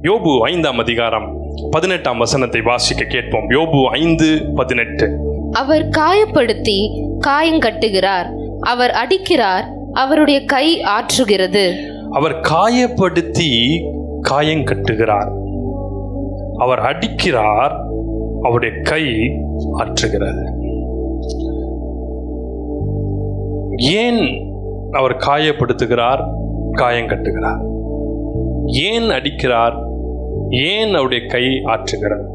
யோபு 5ஆம் அதிகாரம் 18ஆம் வசனத்தை வாசிக்க கேட்போம். யோபு 5:18. அவர் காயப்படுத்தி காயங்கட்டுகிறார், அவர் அடிக்கிறார், அவருடைய கை ஆற்றுகிறது. அவர் காயப்படுத்தி காயங்கட்டுகிறார், அவர் அடிக்கிறார், அவருடைய கை ஆற்றுகிறது. ஏன் அவர் காயப்படுத்துகிறார், காயங்கட்டுகிறார்? ஏன் அடிக்கிறார், ஏன் அவருடைய கை ஆற்றுகிறார்?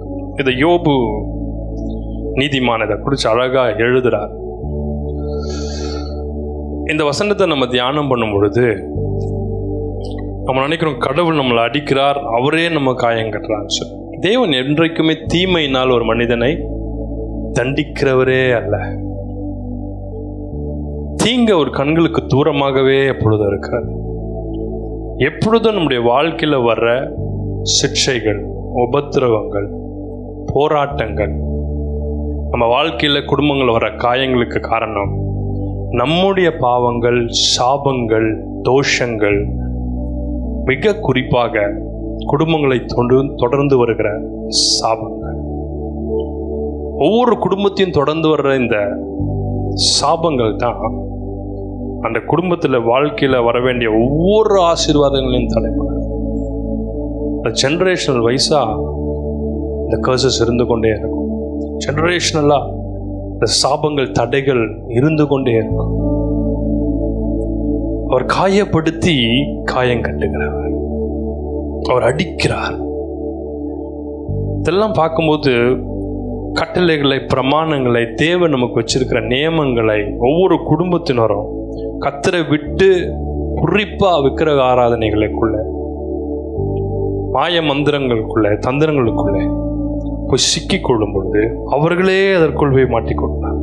இதை யோபு நீதிமான் இதை குறித்து அழகா எழுதுறார். இந்த வசனத்தை நம்ம தியானம் பண்ணும் பொழுது நம்ம நினைக்கிறோம் கடவுள் நம்மளை அடிக்கிறார், அவரே நம்ம காயங்கட்டுறான்னு சொல்லி. தேவன் என்றைக்குமே தீமையினால் ஒரு மனிதனை தண்டிக்கிறவரே அல்ல. தீங்க ஒரு கண்களுக்கு தூரமாகவே எப்பொழுதும் இருக்கிறது. எப்பொழுதும் நம்முடைய வாழ்க்கையில வர்ற சிக்ஷைகள், உபத்திரவங்கள், போராட்டங்கள், நம்ம வாழ்க்கையில குடும்பங்கள் வர காயங்களுக்கு காரணம் நம்முடைய பாவங்கள், சாபங்கள், தோஷங்கள், மிக குறிப்பாக குடும்பங்களை தொடர்ந்து வருகிற சாபங்கள். ஒவ்வொரு குடும்பத்தையும் தொடர்ந்து வர்ற இந்த சாபங்கள் தான் அந்த குடும்பத்தில் வாழ்க்கையில வர வேண்டிய ஒவ்வொரு ஆசீர்வாதங்களையும் தலைமுறை ஜெனரேஷனல் வைஸா இந்த கர்சஸ் இருந்து கொண்டே இருக்கும். ஜெனரேஷனலா இந்த சாபங்கள், தடைகள் இருந்து கொண்டே இருக்கும். அவர் காயப்படுத்தி காயங்கட்டுகிறவர், அவர் அடிக்கிறார். இதெல்லாம் பார்க்கும்போது கட்டளைகளை, பிரமாணங்களை, தேவன் நமக்கு வச்சிருக்கிற நியமங்களை ஒவ்வொரு குடும்பத்தினரும் கர்த்தரை விட்டு குறிப்பா விக்கிரக ஆராதனைகளுக்குள்ள, மாய மந்திரங்களுக்குள்ள, தந்திரங்களுக்குள்ள போய் சிக்கிக் கொள்ளும் பொழுது அவர்களே அதற்குள் போய் மாட்டிக்கொண்டார்.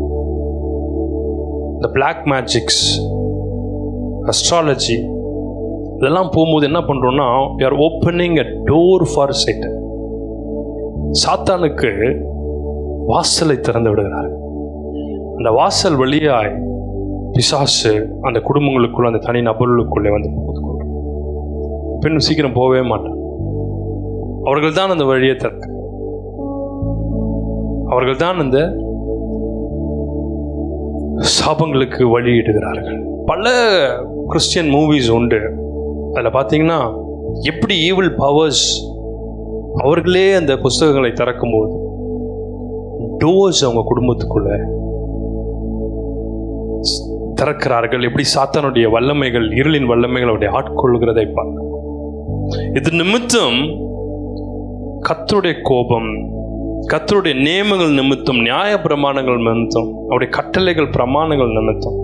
இந்த பிளாக் மேஜிக்ஸ், அஸ்ட்ராலஜி, இதெல்லாம் போகும்போது என்ன பண்றோம்னா, we are opening a door for Satan. சாத்தானுக்கு வாசலை திறந்து விடுகிறார். அந்த வாசல் வழியாய் பிசாசு அந்த குடும்பங்களுக்குள்ள, அந்த தனி நபர்களுக்குள்ளே வந்து பெண் சீக்கிரம் போகவே மாட்டான். அவர்கள் தான் அந்த வழியை திறக்க, அவர்கள் தான் அந்த சாபங்களுக்கு வழியிடுகிறார்கள். பல கிறிஸ்டியன் மூவிஸ் உண்டு. அதில் பார்த்தீங்கன்னா எப்படி ஈவில் பவர்ஸ் அவர்களே அந்த புஸ்தகங்களை திறக்கும்போது டோர்ஸ் அவங்க குடும்பத்துக்குள்ள திறக்கிறார்கள். எப்படி சாத்தானுடைய வல்லமைகள், இருளின் வல்லமைகள் அவருடைய ஆட்கொள்கிறதை பார்க்க. இது நிமித்தம் கர்த்தருடைய கோபம், கர்த்தருடைய நியமங்கள் நிமித்தம், நியாய பிரமாணங்கள் நிமித்தம், அவருடைய கட்டளைகள், பிரமாணங்கள் நிமித்தம்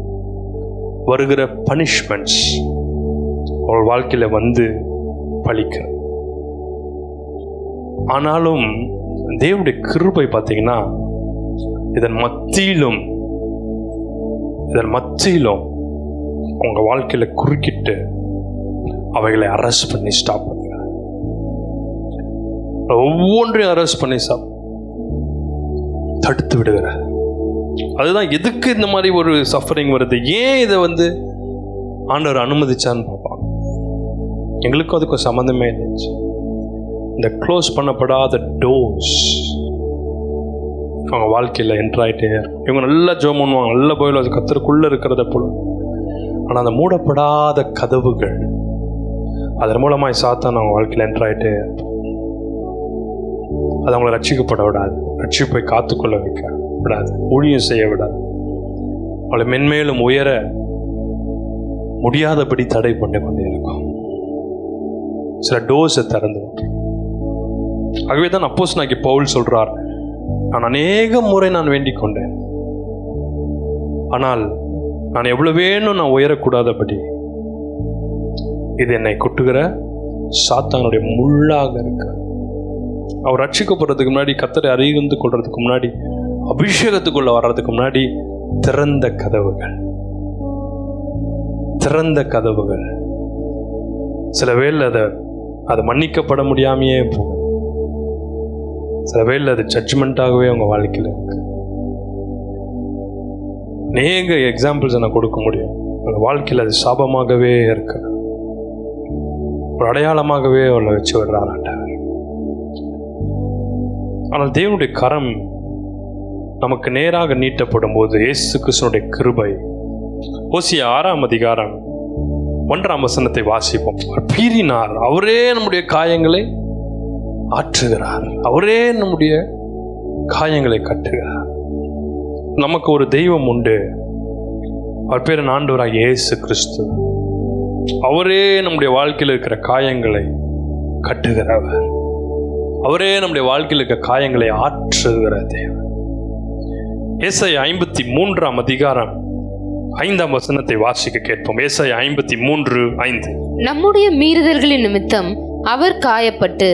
வருகிற பனிஷ்மெண்ட்ஸ் அவள் வாழ்க்கையில வந்து பலிக்கிற. ஆனாலும் தேவனுடைய கிருபை பார்த்தீங்கன்னா இதன் மத்தியிலும் உங்க வாழ்க்கையில குறுக்கிட்டு அவைகளை அரெஸ்ட் பண்ணி ஸ்டாப் பண்ணுங்க. ஒவ்வொன்றையும் அரெஸ்ட் பண்ணி தடுத்து விடுகிற. அதுதான் எதுக்கு இந்த மாதிரி ஒரு சஃபரிங் வருது, ஏன் இதை வந்து ஆண்டவர் அனுமதிச்சான்னு பார்ப்பாங்க. எங்களுக்கும் அதுக்கும் சம்மந்தமே இருந்துச்சு. இந்த க்ளோஸ் பண்ணப்படாத டோர்ஸ் அவங்க வாழ்க்கையில் என்ட்ராயிட்டே இருக்கும். இவங்க நல்லா ஜோம் பண்ணுவாங்க, நல்லா போயிடும், அது கர்த்தருக்குள்ள இருக்கிறத போல. ஆனால் அந்த மூடப்படாத கதவுகள், அதன் மூலமாய் சாத்தான் அவங்க வாழ்க்கையில் என்ட்ராயிட்டே இருக்கும். அது அவங்கள ரட்சிக்கப்பட விடாது, ரட்சிப்பை காத்துக்கொள்ள வைக்க விடாது, ஊழியம் செய்ய விடாது, அவளை மென்மேலும் உயர முடியாதபடி தடை பண்ணி கொண்டே இருக்கும். சில டோர்ஸை திறந்து விட்டு. ஆகவே தான் அப்போஸ்தலனாகிய பவுல் சொல்றார், நான் அநேக முறை நான் வேண்டிக் கொண்டேன், ஆனால் நான் எவ்வளவு வேணும் நான் உயரக்கூடாதபடி இது என்னை கொட்டுகிற சாத்தானுடைய முள்ளாக இருக்க. அவர் ரட்சிக்கப்படுறதுக்கு முன்னாடி, கர்த்தரை அறிந்து கொள்றதுக்கு முன்னாடி, அபிஷேகத்துக்குள்ள வர்றதுக்கு முன்னாடி திறந்த கதவுகள் சில வேளை அதை மன்னிக்கப்பட முடியாமையே போகும். சில வேளை அது ஜட்ஜ்மெண்ட்டாகவே அவங்க வாழ்க்கையில் இருக்கு. அநேக எக்ஸாம்பிள்ஸ் நான் கொடுக்க முடியும். அந்த வாழ்க்கையில் அது சாபமாகவே இருக்கு, ஒரு அடையாளமாகவே அவளை வச்சு விடுறாராட்ட. ஆனால் தேவனுடைய கரம் நமக்கு நேராக நீட்டப்படும் போது இயேசு கிறிஸ்துவினுடைய கிருபை. ஓசியா 6ஆம் அதிகாரம் 1ஆம் வசனத்தை வாசிப்போம். அவர் பீறினார், அவரே நம்முடைய காயங்களை ஆற்றுகிறார், அவரே நம்முடைய காயங்களை கட்டுகிறார். நமக்கு ஒரு தெய்வம் உண்டு, அவர் பேர் ஆண்டவராகிய இயேசு கிறிஸ்து. அவரே நம்முடைய வாழ்க்கையில் இருக்கிற காயங்களை கட்டுகிறவர், அவரே நம்முடைய வாழ்க்கையில் இருக்கிற காயங்களை ஆற்றுகிற தேவன். ஏசாயா 53ஆம் அதிகாரம் 5ஆம் வசனத்தை வாசிக்க கேட்போம். ஏசாயா 53:5. நம்முடைய மீறுதல்களின் நிமித்தம் அவர் காயப்பட்டு,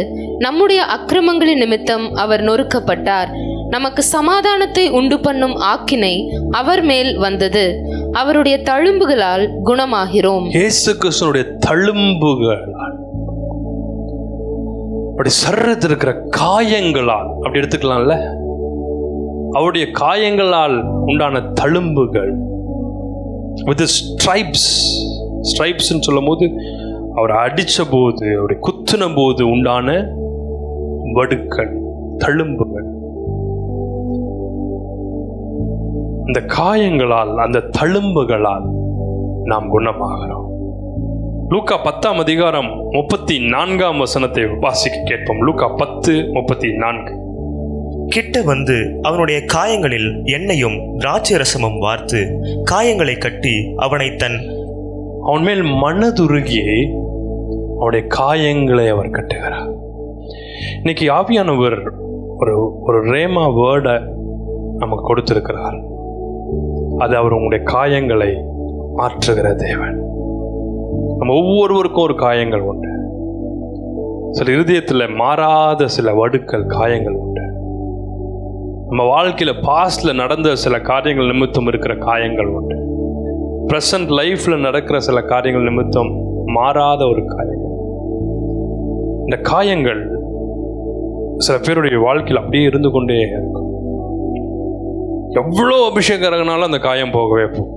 நம்முடைய அக்கிரமங்களின் நிமித்தம் அவர் நொறுக்கப்பட்டார். நமக்கு சமாதானத்தை உண்டு பண்ணும் ஆக்கினை அவர் மேல் வந்தது, அவருடைய தழும்புகளால் குணமாகிறோம். இயேசு கிறிஸ்துவினுடைய தழும்புகளால், அப்படி சர்றத்தில் இருக்கிற காயங்களால் அப்படி எடுத்துக்கலாம்ல, அவருடைய காயங்களால் உண்டான தழும்புகள். வித் ஸ்ட்ரைப்ஸ், ஸ்ட்ரைப்ஸ்ன்னு சொல்லும் போது அவர் அடித்த போது, அவருடைய குத்துன போது உண்டான வடுக்கள், தழும்புகள். அந்த காயங்களால், அந்த தழும்புகளால் நாம் குணமாகிறோம். லூக்கா 10ஆம் அதிகாரம் 34ஆம் வசனத்தை வாசிக்க கேட்போம். லூக்கா 10:34. கிட்ட வந்து அவனுடைய காயங்களில் எண்ணெயும் திராட்சை ரசமும் வார்த்து காயங்களை கட்டி அவன் மேல் மனதுருகி அவனுடைய காயங்களை அவர் கட்டுகிறார். இன்னைக்கு ஆவியானவர் ஒரு ரேமா வேர்டை நமக்கு கொடுத்திருக்கிறார். அது அவர் உங்களுடைய காயங்களை ஆற்றுகிற தேவன். நம்ம ஒவ்வொருவருக்கும் ஒரு காயங்கள் உண்டு. சில இருதயத்தில் மாறாத சில வடுக்கள், காயங்கள் உண்டு. நம்ம வாழ்க்கையில் பாஸ்ட்ல நடந்த சில காரியங்கள் நிமித்தம் இருக்கிற காயங்கள் உண்டு. ப்ரெசன்ட் லைஃப்ல நடக்கிற சில காரியங்கள் நிமித்தம் மாறாத ஒரு காயங்கள். இந்த காயங்கள் சில பேருடைய வாழ்க்கையில் அப்படியே இருந்து கொண்டே இருக்கும். எவ்வளோ அபிஷேகம் இறங்கினாலும் அந்த காயம் போகவே போக,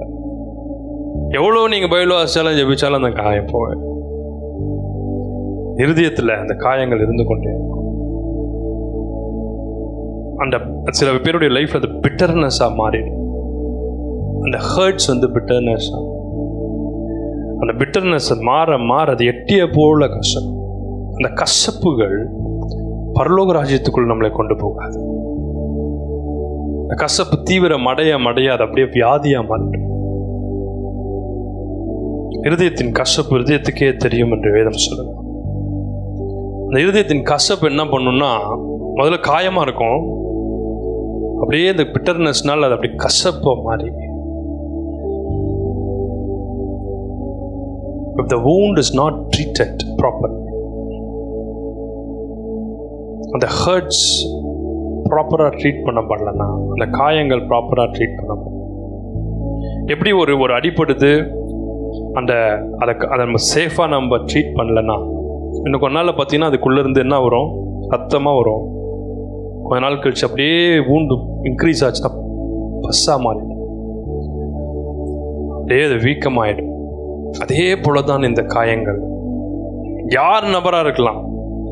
எவ்வளோ நீங்கள் பைபிள் வாசிச்சாலும் ஜெபிச்சாலும் அந்த காயம் போக, இருதயத்தில் அந்த காயங்கள் இருந்து கொண்டே இருக்கும். அந்த சில பேருடைய லைஃப்ல அது பிட்டர்னஸாக மாறிடும். அந்த ஹர்ட்ஸ் வந்து பிட்டர்னஸாக, அந்த பிட்டர்னஸ் மாற மாற அது எட்டிய போல கஷ்டம். அந்த கசப்புகள் பரலோக ராஜ்யத்துக்குள் நம்மளை கொண்டு போகாது. அந்த கசப்பு தீவிரம் அடைய அது அப்படியே வியாதியா மாற்றும். இருதயத்தின் கசப்பு இருதயத்துக்கே தெரியும் என்று வேதம் சொல்லலாம். அந்த இருதயத்தின் கசப்பு என்ன பண்ணும்னா, முதல்ல காயமா இருக்கும், அப்படியே இந்த பிட்டர்னஸ்னால் அது அப்படி கசப்பா மாறி, if the wound is not treated properly, அந்த hurts ப்ராப்பராக ட்ரீட் பண்ணப்படலன்னா, அந்த காயங்கள் ப்ராப்பராக ட்ரீட் பண்ணப்படும். எப்படி ஒரு அடிப்படுது, அதை நம்ம சேஃபாக நம்ம ட்ரீட் பண்ணலன்னா, இன்னும் கொஞ்ச நாளில் பார்த்தீங்கன்னா அதுக்குள்ளேருந்து என்ன வரும், ரத்தமாக வரும். கொஞ்ச நாள் கழிச்சு அப்படியே வூண்டு இன்க்ரீஸ் ஆச்சுன்னா பஸ்ஸாக மாறிடும், அப்படியே அது வீக்கமாயிடும். அதே போல தான் இந்த காயங்கள். யார் நபராக இருக்கலாம்,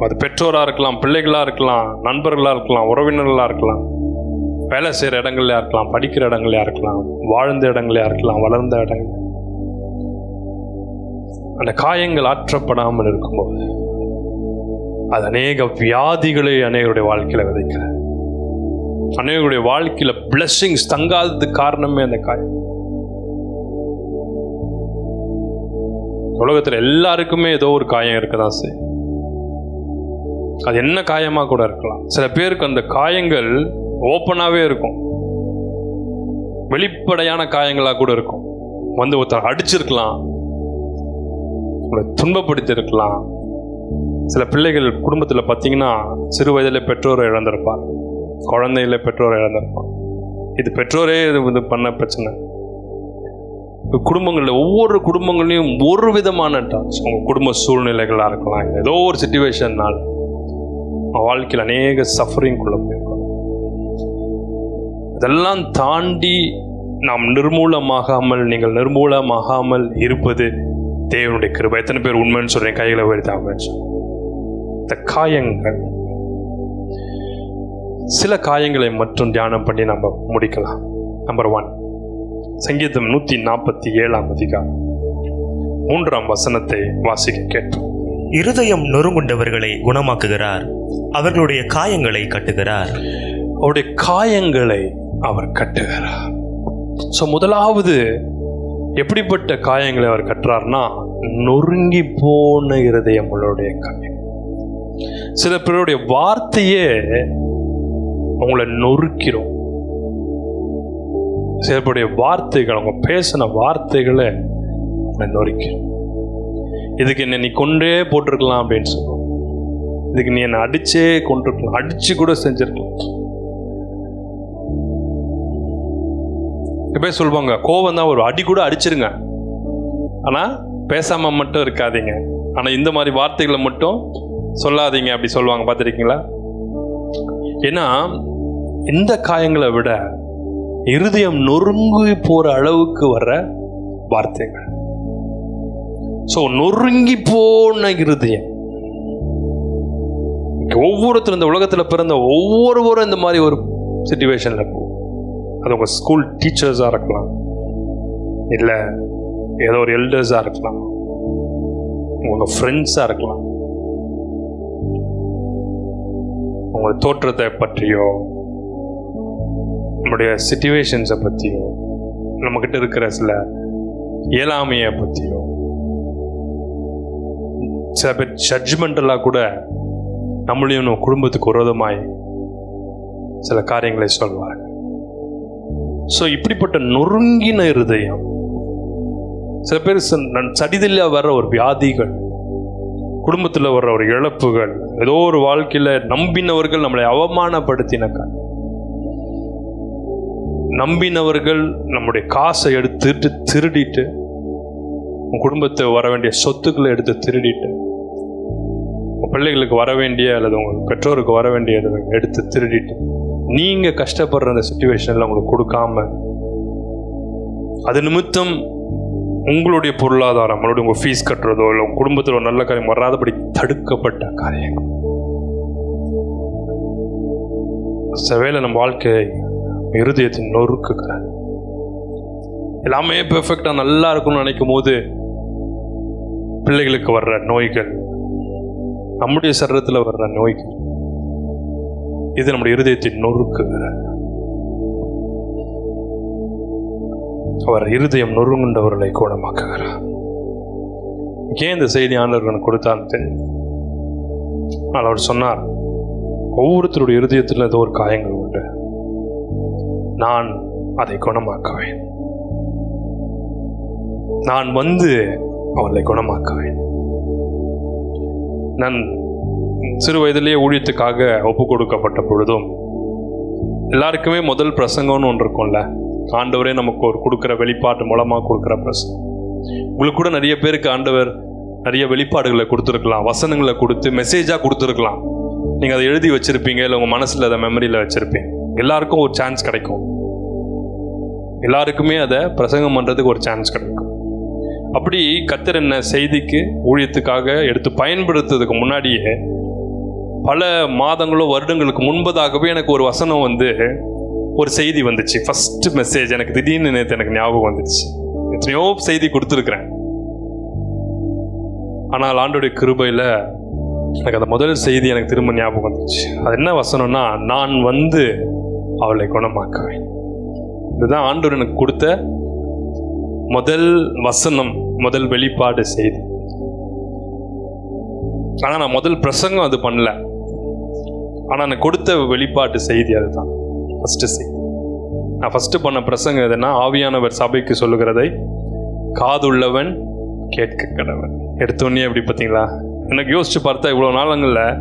அது பெற்றோராக இருக்கலாம், பிள்ளைகளாக இருக்கலாம், நண்பர்களாக இருக்கலாம், உறவினர்களாக இருக்கலாம், வேலை செய்கிற இடங்கள்லையா இருக்கலாம், படிக்கிற இடங்களையா இருக்கலாம், வாழ்ந்த இடங்களையா இருக்கலாம், வளர்ந்த இடங்கள். அந்த காயங்கள் ஆற்றப்படாமல் இருக்கும்போது அது அநேக வியாதிகளை அநேகருடைய வாழ்க்கையில விதைக்கிற, அநேகருடைய வாழ்க்கையில பிளெஸிங்ஸ் தங்காததுக்கு காரணமே அந்த காயம். உலகத்துல எல்லாருக்குமே ஏதோ ஒரு காயம் இருக்கதான் செய்யும். அது என்ன காயமா கூட இருக்கலாம். சில பேருக்கு அந்த காயங்கள் ஓப்பனாவே இருக்கும், வெளிப்படையான காயங்களா கூட இருக்கும். வந்து ஒருத்தர் அடிச்சிருக்கலாம், துன்பப்படுத்தி இருக்கலாம். சில பிள்ளைகள் குடும்பத்தில் பார்த்தீங்கன்னா சிறு வயதில் பெற்றோரை இழந்திருப்பாங்க, குழந்தையில பெற்றோரை இழந்திருப்பாங்க. இது பெற்றோரே இது பண்ண பிரச்சனை. குடும்பங்களில் ஒவ்வொரு குடும்பங்களையும் ஒரு விதமான டார்ச், உங்கள் குடும்ப சூழ்நிலைகளாக இருக்கலாம், ஏதோ ஒரு சிச்சுவேஷன்னால் வாழ்க்கையில் அநேக சஃபரிங்குள்ள போயிருக்கோம். இதெல்லாம் தாண்டி நாம் நிர்மூலமாகாமல், நீங்கள் நிர்மூலமாகாமல் இருப்பது தேவனுடைய கிருபை. எத்தனை பேர் உண்மைன்னு சொல்றேன்? கைகளை உயர்த்தாம. இந்த காயங்கள் சில காயங்களை மட்டும் தியானம் பண்ணி நம்ம முடிக்கலாம். நம்பர் 1, சங்கீதம் 147 அதிகாரம் 3 வசனத்தை வாசிக்க கேட்போம். இருதயம் நொறுங்குண்டவர்களை குணமாக்குகிறார், அவர்களுடைய காயங்களை கட்டுகிறார். அவருடைய காயங்களை அவர் கட்டுகிறார். ஸோ முதலாவது எப்படிப்பட்ட காயங்களை அவர் கட்டுறார்னா, நொறுங்கி போன இருதயம் உள்ளவருடைய காயம். சில பேருடைய வார்த்தையே அவங்கள நொறுக்கிறோம். சில பேருடைய வார்த்தைகள், அவங்க பேசின வார்த்தைகளை அவங்களை நொறுக்கிறோம். இதுக்கு என்ன நீ கொண்டே போட்டிருக்கலாம் அப்படின்னு சொல்லுவோம். இதுக்கு நீ என்னை அடிச்சே கொண்டிருக்கலாம், அடிச்சு கூட செஞ்சிருக்கலாம். எப்போ சொல்லுவாங்க, கோவம் தான் ஒரு அடி கூட அடிச்சிருங்க, ஆனால் பேசாமல் மட்டும் இருக்காதீங்க, ஆனால் இந்த மாதிரி வார்த்தைகளை மட்டும் சொல்லாதீங்க அப்படி சொல்லுவாங்க. பார்த்துருக்கீங்களா? ஏன்னா இந்த காயங்களை விட இருதயம் நொறுங்கி போகிற அளவுக்கு வர்ற வார்த்தைகள். ஸோ நொறுங்கி போன இருதயம். ஒவ்வொருத்தரும் இந்த உலகத்தில் பிறந்த ஒவ்வொருவரும் இந்த மாதிரி ஒரு சிச்சுவேஷனில் போகும். அது உங்கள் ஸ்கூல் டீச்சர்ஸாக இருக்கலாம், இல்லை ஏதோ ஒரு எல்டர்ஸாக இருக்கலாம், உங்கள் ஃப்ரெண்ட்ஸாக இருக்கலாம், உங்கள் தோற்றத்தை பற்றியோ, நம்முடைய சிச்சுவேஷன்ஸை பற்றியோ, நம்மக்கிட்ட இருக்கிற சில இயலாமையை பற்றியோ, சில பேர் ஜட்ஜ்மெண்டலாக கூட நம்மளையும் நம்ம குடும்பத்துக்கு விரோதமாய் சில காரியங்களை சொல்வார்கள். ஸோ இப்படிப்பட்ட நொறுங்கின இருதயம், சில பேர் சடிதில்ல வர்ற ஒரு வியாதிகள், குடும்பத்தில் வர்ற ஒரு இழப்புகள், ஏதோ ஒரு வாழ்க்கையில் நம்பினவர்கள் நம்மளை அவமானப்படுத்தினாங்க, நம்பினவர்கள் நம்முடைய காசை எடுத்துட்டு திருடிட்டு, உன் குடும்பத்தை வர வேண்டிய சொத்துக்களை எடுத்து திருடிட்டு, உங்கள் பிள்ளைகளுக்கு வர வேண்டிய அல்லது உங்கள் பெற்றோருக்கு வர வேண்டியதை எடுத்து திருடிட்டு, நீங்கள் கஷ்டப்படுற அந்த சிச்சுவேஷனில் உங்களுக்கு கொடுக்காம, அது நிமித்தம் உங்களுடைய பொருளாதாரம், மறுபடியும் உங்கள் ஃபீஸ் கட்டுறதோ இல்லை உங்கள் குடும்பத்தில் ஒரு நல்ல காரியம் வராதபடி தடுக்கப்பட்ட காரியங்கள். சில நம்ம வாழ்க்கை இருதயத்தின் நொறுக்குகிறார். எல்லாமே பெர்ஃபெக்டாக நல்லா இருக்கும்னு நினைக்கும் போது பிள்ளைகளுக்கு வர்ற நோய்கள், நம்முடைய சரீரத்தில் வர்ற நோய்கள், இது நம்முடைய இருதயத்தின் நொறுக்குகிறார். அவர் இருதயம் நொறுங்குண்டவர்களை குணமாக்குகிறார். ஏன் இந்த செய்தி ஆண்டவர்களுக்கு கொடுத்தான்னு தெரியும். ஆனால் அவர் சொன்னார், ஒவ்வொருத்தருடைய இருதயத்தில் ஏதோ ஒரு காயங்கள் உண்டு, நான் அதை குணமாக்குவேன், நான் வந்து அவர்களை குணமாக்குவேன். நான் சிறு வயதிலேயே ஊழியத்துக்காக ஒப்பு கொடுக்கப்பட்ட பொழுதும் எல்லாருக்குமே முதல் பிரசங்கம்னு ஒன்று இருக்கும்ல, ஆண்டவரே நமக்கு ஒரு கொடுக்குற வெளிப்பாட்டு மூலமாக கொடுக்குற பிரசங்கம். உங்களுக்கு கூட நிறைய பேருக்கு ஆண்டவர் நிறைய வெளிப்பாடுகளை கொடுத்துருக்கலாம், வசனங்களை கொடுத்து மெசேஜாக கொடுத்துருக்கலாம். நீங்கள் அதை எழுதி வச்சுருப்பீங்க, இல்லை உங்கள் மனசில் அதை மெமரியில் வச்சுருப்பீங்க. எல்லாருக்கும் ஒரு சான்ஸ் கிடைக்கும், எல்லாருக்குமே அதை பிரசங்கம் பண்ணுறதுக்கு ஒரு சான்ஸ் கிடைக்கும். அப்படி கர்த்தர் என்ன செய்திக்கு ஊழியத்துக்காக எடுத்து பயன்படுத்துறதுக்கு முன்னாடியே பல மாதங்களோ வருடங்களுக்கு முன்பதாகவே எனக்கு ஒரு வசனம் வந்து ஒரு செய்தி வந்துச்சு. ஃபர்ஸ்ட் மெசேஜ் எனக்கு திடீர்னு நேற்று எனக்கு ஞாபகம் வந்துச்சு. எத்தனையோ செய்தி கொடுத்துருக்குறேன், ஆனால் ஆண்டோடைய கிருபையில் எனக்கு அந்த முதல் செய்தி எனக்கு திரும்ப ஞாபகம் வந்துச்சு. அது என்ன வசனம்னா, நான் வந்து அவளை குணமாக்குவேன். இதுதான் ஆண்டவர் எனக்கு கொடுத்த முதல் வசனம், முதல் வெளிப்பாடு செய்தி. ஆனால் நான் முதல் பிரசங்கம் அது பண்ணல, ஆனால் எனக்கு கொடுத்த வெளிப்பாட்டு செய்தி அதுதான் ஃபஸ்ட்டு செய்தி. நான் ஃபஸ்ட்டு பண்ண பிரசங்கம் எதுனா, ஆவியானவர் சபைக்கு சொல்லுகிறதை காதுள்ளவன் கேட்க கடவன். எடுத்தோடனே எப்படி பார்த்தீங்களா? எனக்கு யோசிச்சு பார்த்தா இவ்வளோ நாளங்களில்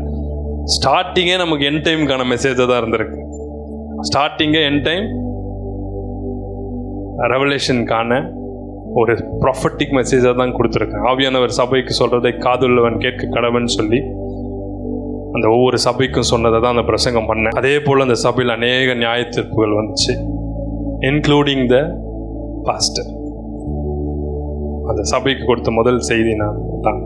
ஸ்டார்டிங்கே நமக்கு என் டைமுக்கான மெசேஜாக தான் இருந்திருக்கு. ஸ்டார்டிங்கே என் டைம் ரெவலேஷனுக்கான ஒரு ப்ராஃபட்டிக் மெசேஜாக தான் கொடுத்துருக்கேன். ஆவியானவர் சபைக்கு சொல்கிறதை காதுள்ளவன் கேட்க கடவன் சொல்லி அந்த ஒவ்வொரு சபைக்கும் சொன்னதை தான் அந்த பிரசங்கம் பண்ணேன். அதே போல் அந்த சபையில் அநேக நியாய தீர்ப்புகள் வந்துச்சு, இன்க்ளூடிங் த பாஸ்டர். அந்த சபைக்கு கொடுத்த முதல் செய்தி நான் தான்.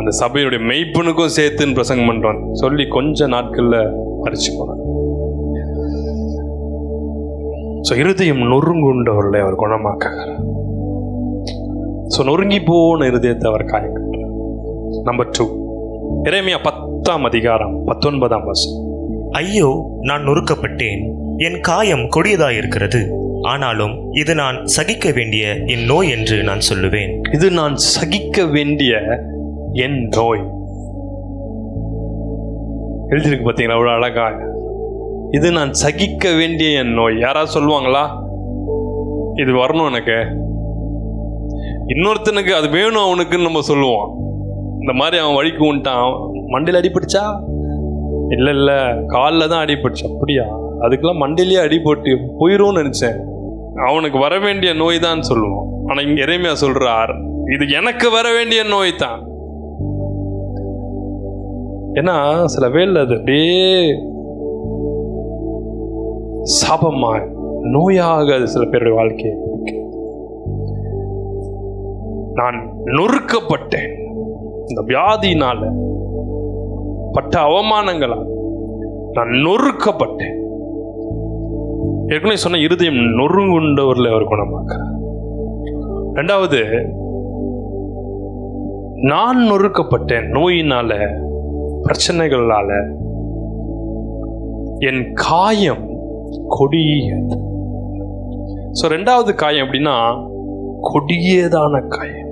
அந்த சபையுடைய மெய்ப்பனுக்கும் சேர்த்துன்னு பிரசங்கம் பண்ணுறோம் சொல்லி கொஞ்ச நாட்களில் மறிச்சு போனார். ஸோ இருதயம் நொறுங்குண்டவர்களை அவர் குணமாக்குகிறார். ஸோ நொறுங்கி போன இருதயத்தை அவர் காயங்கட்டுறார். நம்பர் 2, எரேமியா 10ஆம் அதிகாரம் 19ஆம் வசனம். ஐயோ, நான் நொறுக்கப்பட்டேன், என் காயம் கொடியதாயிருக்கிறது. ஆனாலும் இது நான் சகிக்க வேண்டிய என் நோய் என்று நான் சொல்லுவேன். இது நான் சகிக்க வேண்டிய என் நோய். எழுதிருக்கு பார்த்தீங்களா அவ்வளோ அழகா. இது நான் சகிக்க வேண்டிய என் நோய். யாராவது சொல்லுவாங்களா இது வரணும் எனக்கு? இன்னொருத்தனுக்கு அது வேணும் அவனுக்குன்னு நம்ம சொல்லுவோம். இந்த மாதிரி அவன் வழிக்கு வந்துட்டான், மண்டையில் அடிபடிச்சா, இல்லை இல்லை காலில் தான் அடிபடிச்சு. அப்படியா? அதுக்கெல்லாம் மண்டையிலேயே அடிபட்டு போயிடும்னு நினச்சேன். அவனுக்கு வர வேண்டிய நோய் தான் சொல்லுவோம். ஆனால் இங்கே எரேமியா சொல்றார், இது எனக்கு வர வேண்டிய நோய் தான். ஏன்னா சில வேளை அது அப்படியே சாபமா நோயாக அது சில பேருடைய வாழ்க்கையை. நான் நொறுக்கப்பட்டேன், இந்த வியாதினால பட்ட அவமானங்களால் நான் நொறுக்கப்பட்டேன். ஏற்கனவே சொன்ன இருதயம் நொறுங்குண்டவர்ல அவர் குணமாக்குறார். 2வது, நான் நொறுக்கப்பட்டேன் நோயினால, பிரச்சனைகளால, என் காயம் கொடியது. ஸோ 2வது காயம் எப்படின்னா கொடியதான காயம்.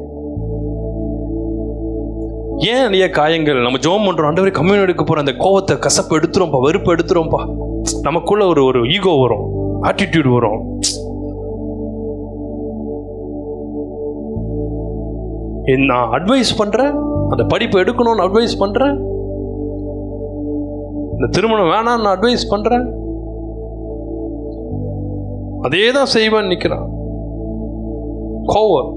ஏன் நிறைய காயங்கள் நம்ம ஜெபம் பண்றோம், ஆண்டவரே கம்யூன் எடுக்க போற அந்த கோவத்தை, கசப்பு எடுத்துருவோம்ப்பா, வெறுப்பு எடுத்துருவோம்ப்பா. நமக்குள்ள ஒரு ஈகோ வரும், ஆட்டிடியூட் வரும். நான் அட்வைஸ் பண்றேன், அந்த படிப்பை எடுக்கணும்னு அட்வைஸ் பண்றேன், இந்த திருமணம் வேணாம் நான் அட்வைஸ் பண்றேன், அதே தான் செய்வேன் நிக்கிறான். கோவம்.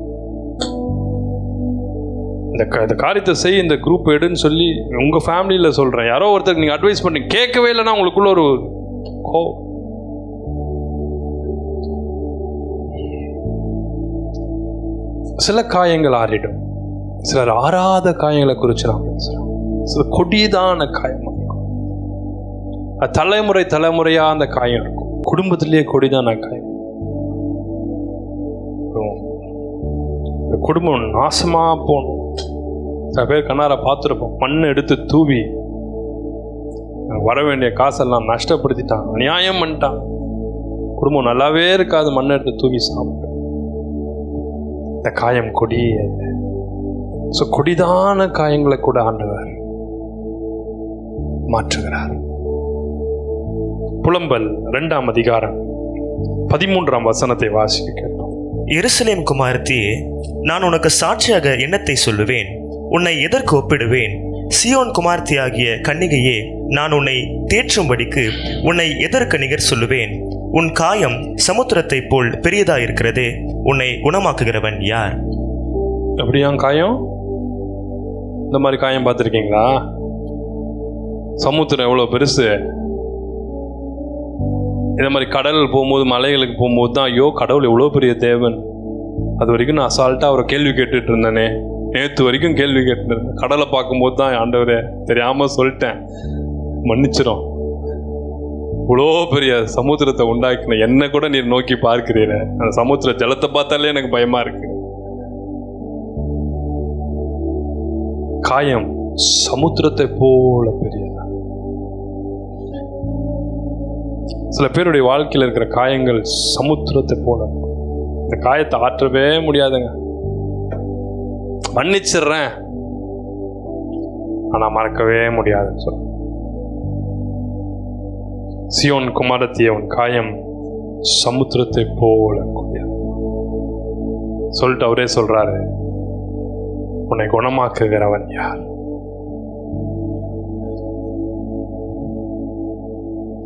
இந்த காரியத்தை செய், இந்த குரூப் எடுன்னு சொல்லி உங்க ஃபேமிலியில சொல்றேன், யாரோ ஒருத்தருக்கு நீங்க அட்வைஸ் பண்ணி கேட்கவே இல்லைன்னா உங்களுக்குள்ள ஒரு கோவம். சில காயங்கள் ஆறிடும், சிலர் ஆறாத காயங்களை குறித்து நான் பேசுறேன். சில கொடியதான காயம், அது தலைமுறையா அந்த காயம் இருக்கும். குடும்பத்திலேயே கொடிதான காயம். இந்த குடும்பம் நாசமா போகணும். சில பேர் கண்ணார பார்த்துருப்போம், மண்ணை எடுத்து தூவி வர வேண்டிய காசெல்லாம் நஷ்டப்படுத்திட்டான், அநியாயம் பண்ணிட்டான், குடும்பம் நல்லாவே இருக்காது, மண்ணை எடுத்து தூவி சாப்பிட்டு. இந்த காயம் கொடிய. ஸோ கொடிதான காயங்களை கூட ஆண்டவர் மாற்றுகிறார். புலம்பல் 2ஆம் அதிகாரம் 13ஆம் வசனத்தை வாசிக்க கேட்டோம். எருசலேம் குமாரத்தியே, நான் உனக்கு சாட்சியாக எண்ணத்தை சொல்லுவேன், உன்னை எதற்கு ஒப்பிடுவேன்? சியோன் குமார்த்தியாகிய கன்னிகையே, நான் உன்னை தேற்றும்படிக்கு உன்னை எதற்கு நிகர் சொல்லுவேன்? உன் காயம் சமுத்திரத்தைப் போல் பெரியதாயிருக்கிறதே, உன்னை குணமாக்குகிறவன் யார்? அப்படியா காயம்? இந்த மாதிரி காயம் பார்த்துருக்கீங்களா? சமுத்திரம் எவ்வளோ பெருசு. இந்த மாதிரி கடல் போகும்போது, மலைகளுக்கு போகும்போது தான் ஐயோ கடவுள் எவ்வளோ பெரிய தேவன். அது வரைக்கும் நான் அசால்ட்டாக அவரை கேள்வி கேட்டுட்டு இருந்தேனே, நேற்று வரைக்கும் கேள்வி கேட்டுருந்தேன். கடலை பார்க்கும்போது தான் ஆண்டவரே தெரியாமல் சொல்லிட்டேன், மன்னிச்சிடும். இவ்வளோ பெரிய சமுத்திரத்தை உண்டாக்கின என்ன கூட நீர் நோக்கி பார்க்கிறீர, அந்த சமுத்திர ஜலத்தை பார்த்தாலே எனக்கு பயமா இருக்கு. காயம் சமுத்திரத்தை போல பெரியதா. சில பேருடைய வாழ்க்கையில் இருக்கிற காயங்கள் சமுத்திரத்தை போல. இந்த காயத்தை ஆற்றவே முடியாதுங்க. மன்னிச்சிடுறேன், ஆனா மறக்கவே முடியாதுன்னு சொல்ல. சியோன் குமாரத்தியே, உன் காயம் சமுத்திரத்தை போல சொல்லிட்டு அவரே சொல்றாரு, உன்னை குணமாக்குகிறவன் யார்?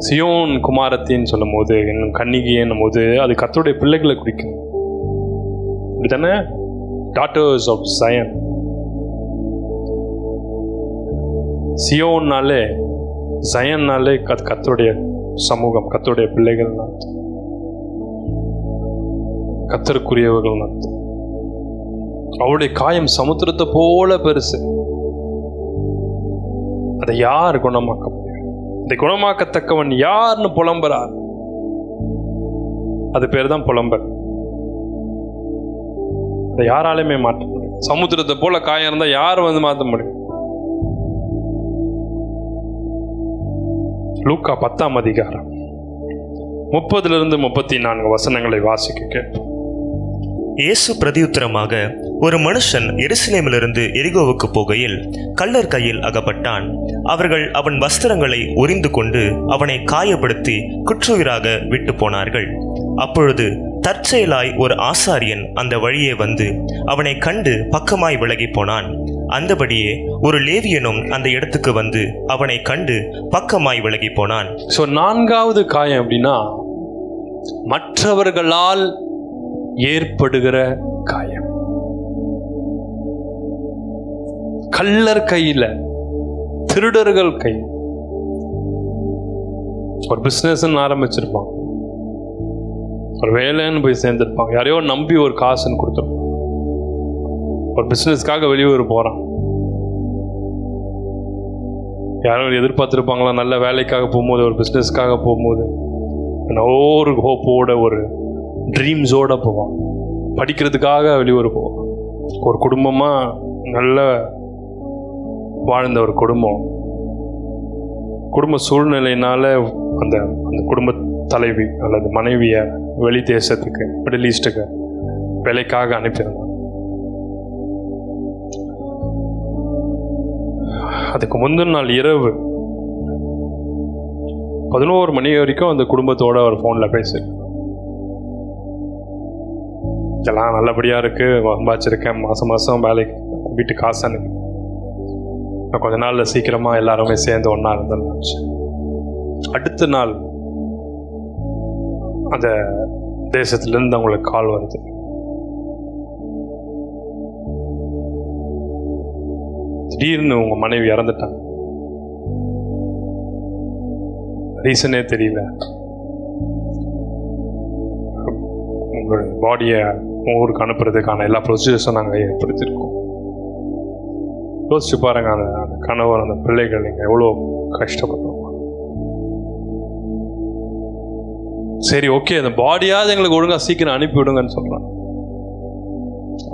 சியோன் குமாரத்தின்னு சொல்லும் போது, இன்னும் கன்னிகைன்னும் போது அது கர்த்தருடைய பிள்ளைகளை குறிக்கும். இப்படித்தானே? Daughters of Zion. சியோன்னாலே, சயன்னாலே கர்த்தருடைய சமூகம், கர்த்தருடைய பிள்ளைகள், கர்த்தருக்குரியவர்கள். அவருடைய காயம் சமுத்திரத்தை போல பெருசு. அதை யார் குணமாக்க முடியும்? இதை குணமாக்கத்தக்கவன் யாருன்னு புலம்புறார். அது பேர் தான் புலம்பல். அதை யாராலுமே மாற்ற முடியும். சமுத்திரத்தை போல காயம் இருந்தா யார் வந்து மாற்ற முடியும்? லூக்கா 10ஆம் அதிகாரம் 30 34 வசனங்களை வாசிக்க கேட்போம். இயேசு பிரதியுத்தரமாக, ஒரு மனுஷன் எருசலேமிலிருந்து எரிகோவுக்கு போகையில் கள்ளர் கையில் அகப்பட்டான். அவர்கள் அவன் வஸ்திரங்களை உரிந்து கொண்டு அவனை காயப்படுத்தி குற்றுயிராக விட்டு போனார்கள். அப்பொழுது தற்செயலாய் ஒரு ஆசாரியன் அந்த வழியே வந்து அவனை கண்டு பக்கமாய் விலகி போனான். அந்தபடியே ஒரு லேவியனும் அந்த இடத்துக்கு வந்து அவனை கண்டு பக்கமாய் விலகி போனான். ஸோ 4வது காயம் அப்படின்னா மற்றவர்களால் ஏற்படுகிற காயம். கள்ளர் கையில, திருடர்கள் கை. ஒரு பிசினஸ் ஆரம்பிச்சிருப்பாங்க, ஒரு வேலைன்னு போய் சேர்ந்திருப்பாங்க, யாரையோ நம்பி ஒரு காசுன்னு கொடுத்துருப்பாங்க. ஒரு பிசினஸ்க்காக வெளியூர் போறான், யாரும் எதிர்பார்த்துருப்பாங்களா? நல்ல வேலைக்காக போகும்போது, ஒரு பிஸ்னஸ்க்காக போகும்போது ஒரு ஹோப்போட, ஒரு ட்ரீம்ஸோட போவான். படிக்கிறதுக்காக வெளியூர் போவான். ஒரு குடும்பமாக நல்ல வாழ்ந்த ஒரு குடும்ப சூழ்நிலையினால அந்த அந்த குடும்ப தலைவி அல்லது மனைவியை வெளி தேசத்துக்கு, மிடில் ஈஸ்ட்டுக்கு வேலைக்காக அனுப்பியிருந்தாங்க. அதுக்கு முந்தின நாள் இரவு 11 மணி வரைக்கும் அந்த குடும்பத்தோட ஒரு ஃபோனில் பேசியிருக்கேன். இதெல்லாம் நல்லபடியாக இருக்குது, சம்பாதிச்சிருக்கேன், மாதம் வேலைக்கு வீட்டு காசு அனுப்பி கொஞ்ச நாளில் சீக்கிரமாக எல்லாருமே சேர்ந்து ஒன்றா இருந்துச்சு. அடுத்த நாள் அந்த தேசத்துலேருந்து அவங்களுக்கு கால் வருது. திடீர்னு உங்கள் மனைவி இறந்துட்டாங்க, ரீசனே தெரியல, உங்களுடைய பாடியை ஊருக்கு அனுப்புறதுக்கான எல்லா ப்ரொசீஜர்ஸும் நாங்கள் ஏற்படுத்தியிருக்கோம். யோசிச்சு பாருங்க, அந்த கணவர், அந்த பிள்ளைகள் நீங்கள் எவ்வளோ கஷ்டப்படுறோம். சரி, ஓகே, அந்த பாடியாவது எங்களுக்கு ஒழுங்காக சீக்கிரம் அனுப்பிவிடுங்கன்னு சொல்கிறான்.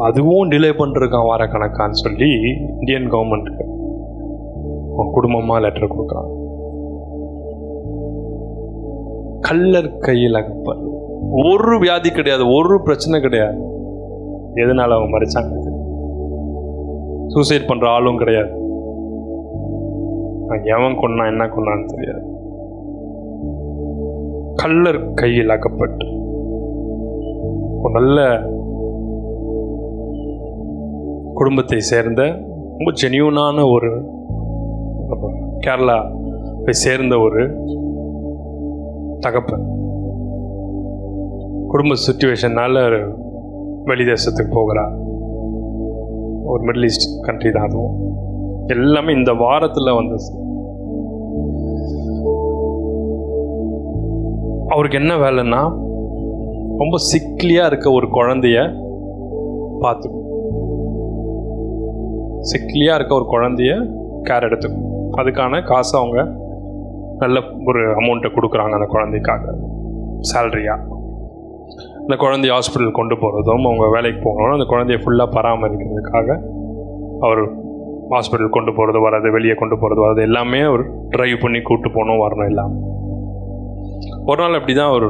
அதுவும் டிலே பண்ணிருக்கான் வார கணக்கான்னு சொல்லி இந்தியன் கவர்மெண்ட்டுக்கு குடும்பமாக லெட்டர் கொடுக்குறான். கள்ளர் கையில் அகப்பல். ஒரு வியாதி கிடையாது, ஒரு பிரச்சனை கிடையாது. எதனால அவங்க மறைச்சாங்க? சூசைட் பண்ற ஆளும் கிடையாது, எவன் கொன்னா என்ன கொன்னான்னு தெரியாது. கள்ளர் கையில் அகப்பட்டு ஒரு நல்ல குடும்பத்தை சேர்ந்த ரொம்ப ஜெனியூனான ஒரு கேரளா போய் சேர்ந்த ஒரு தகப்பன் குடும்ப சிச்சுவேஷன்னால வெளி தேசத்துக்கு போகிறார். ஒரு மிடில் ஈஸ்ட் கண்ட்ரி தான் அதுவும். எல்லாமே இந்த வாரத்தில் வந்தது. அவருக்கு என்ன வேலைன்னா, ரொம்ப சிக்லியாக இருக்க ஒரு குழந்தைய பார்த்துக்கும், சிக்லியாக இருக்க ஒரு குழந்தைய கேர் எடுத்துக்கும். அதுக்கான காசை அவங்க நல்ல ஒரு அமௌண்ட்டை கொடுக்குறாங்க அந்த குழந்தைக்காக சேலரியாக. அந்த குழந்தைய ஹாஸ்பிட்டல் கொண்டு போகிறதும், அவங்க வேலைக்கு போகணும், அந்த குழந்தைய ஃபுல்லாக பராமரிக்கிறதுக்காக அவர் ஹாஸ்பிட்டல் கொண்டு போகிறது வர்றது, வெளியே கொண்டு போகிறது வர்றது எல்லாமே அவர் ட்ரைவ் பண்ணி கூப்பிட்டு போகணும் வரணும் எல்லாம். ஒரு நாள் அப்படி தான் அவர்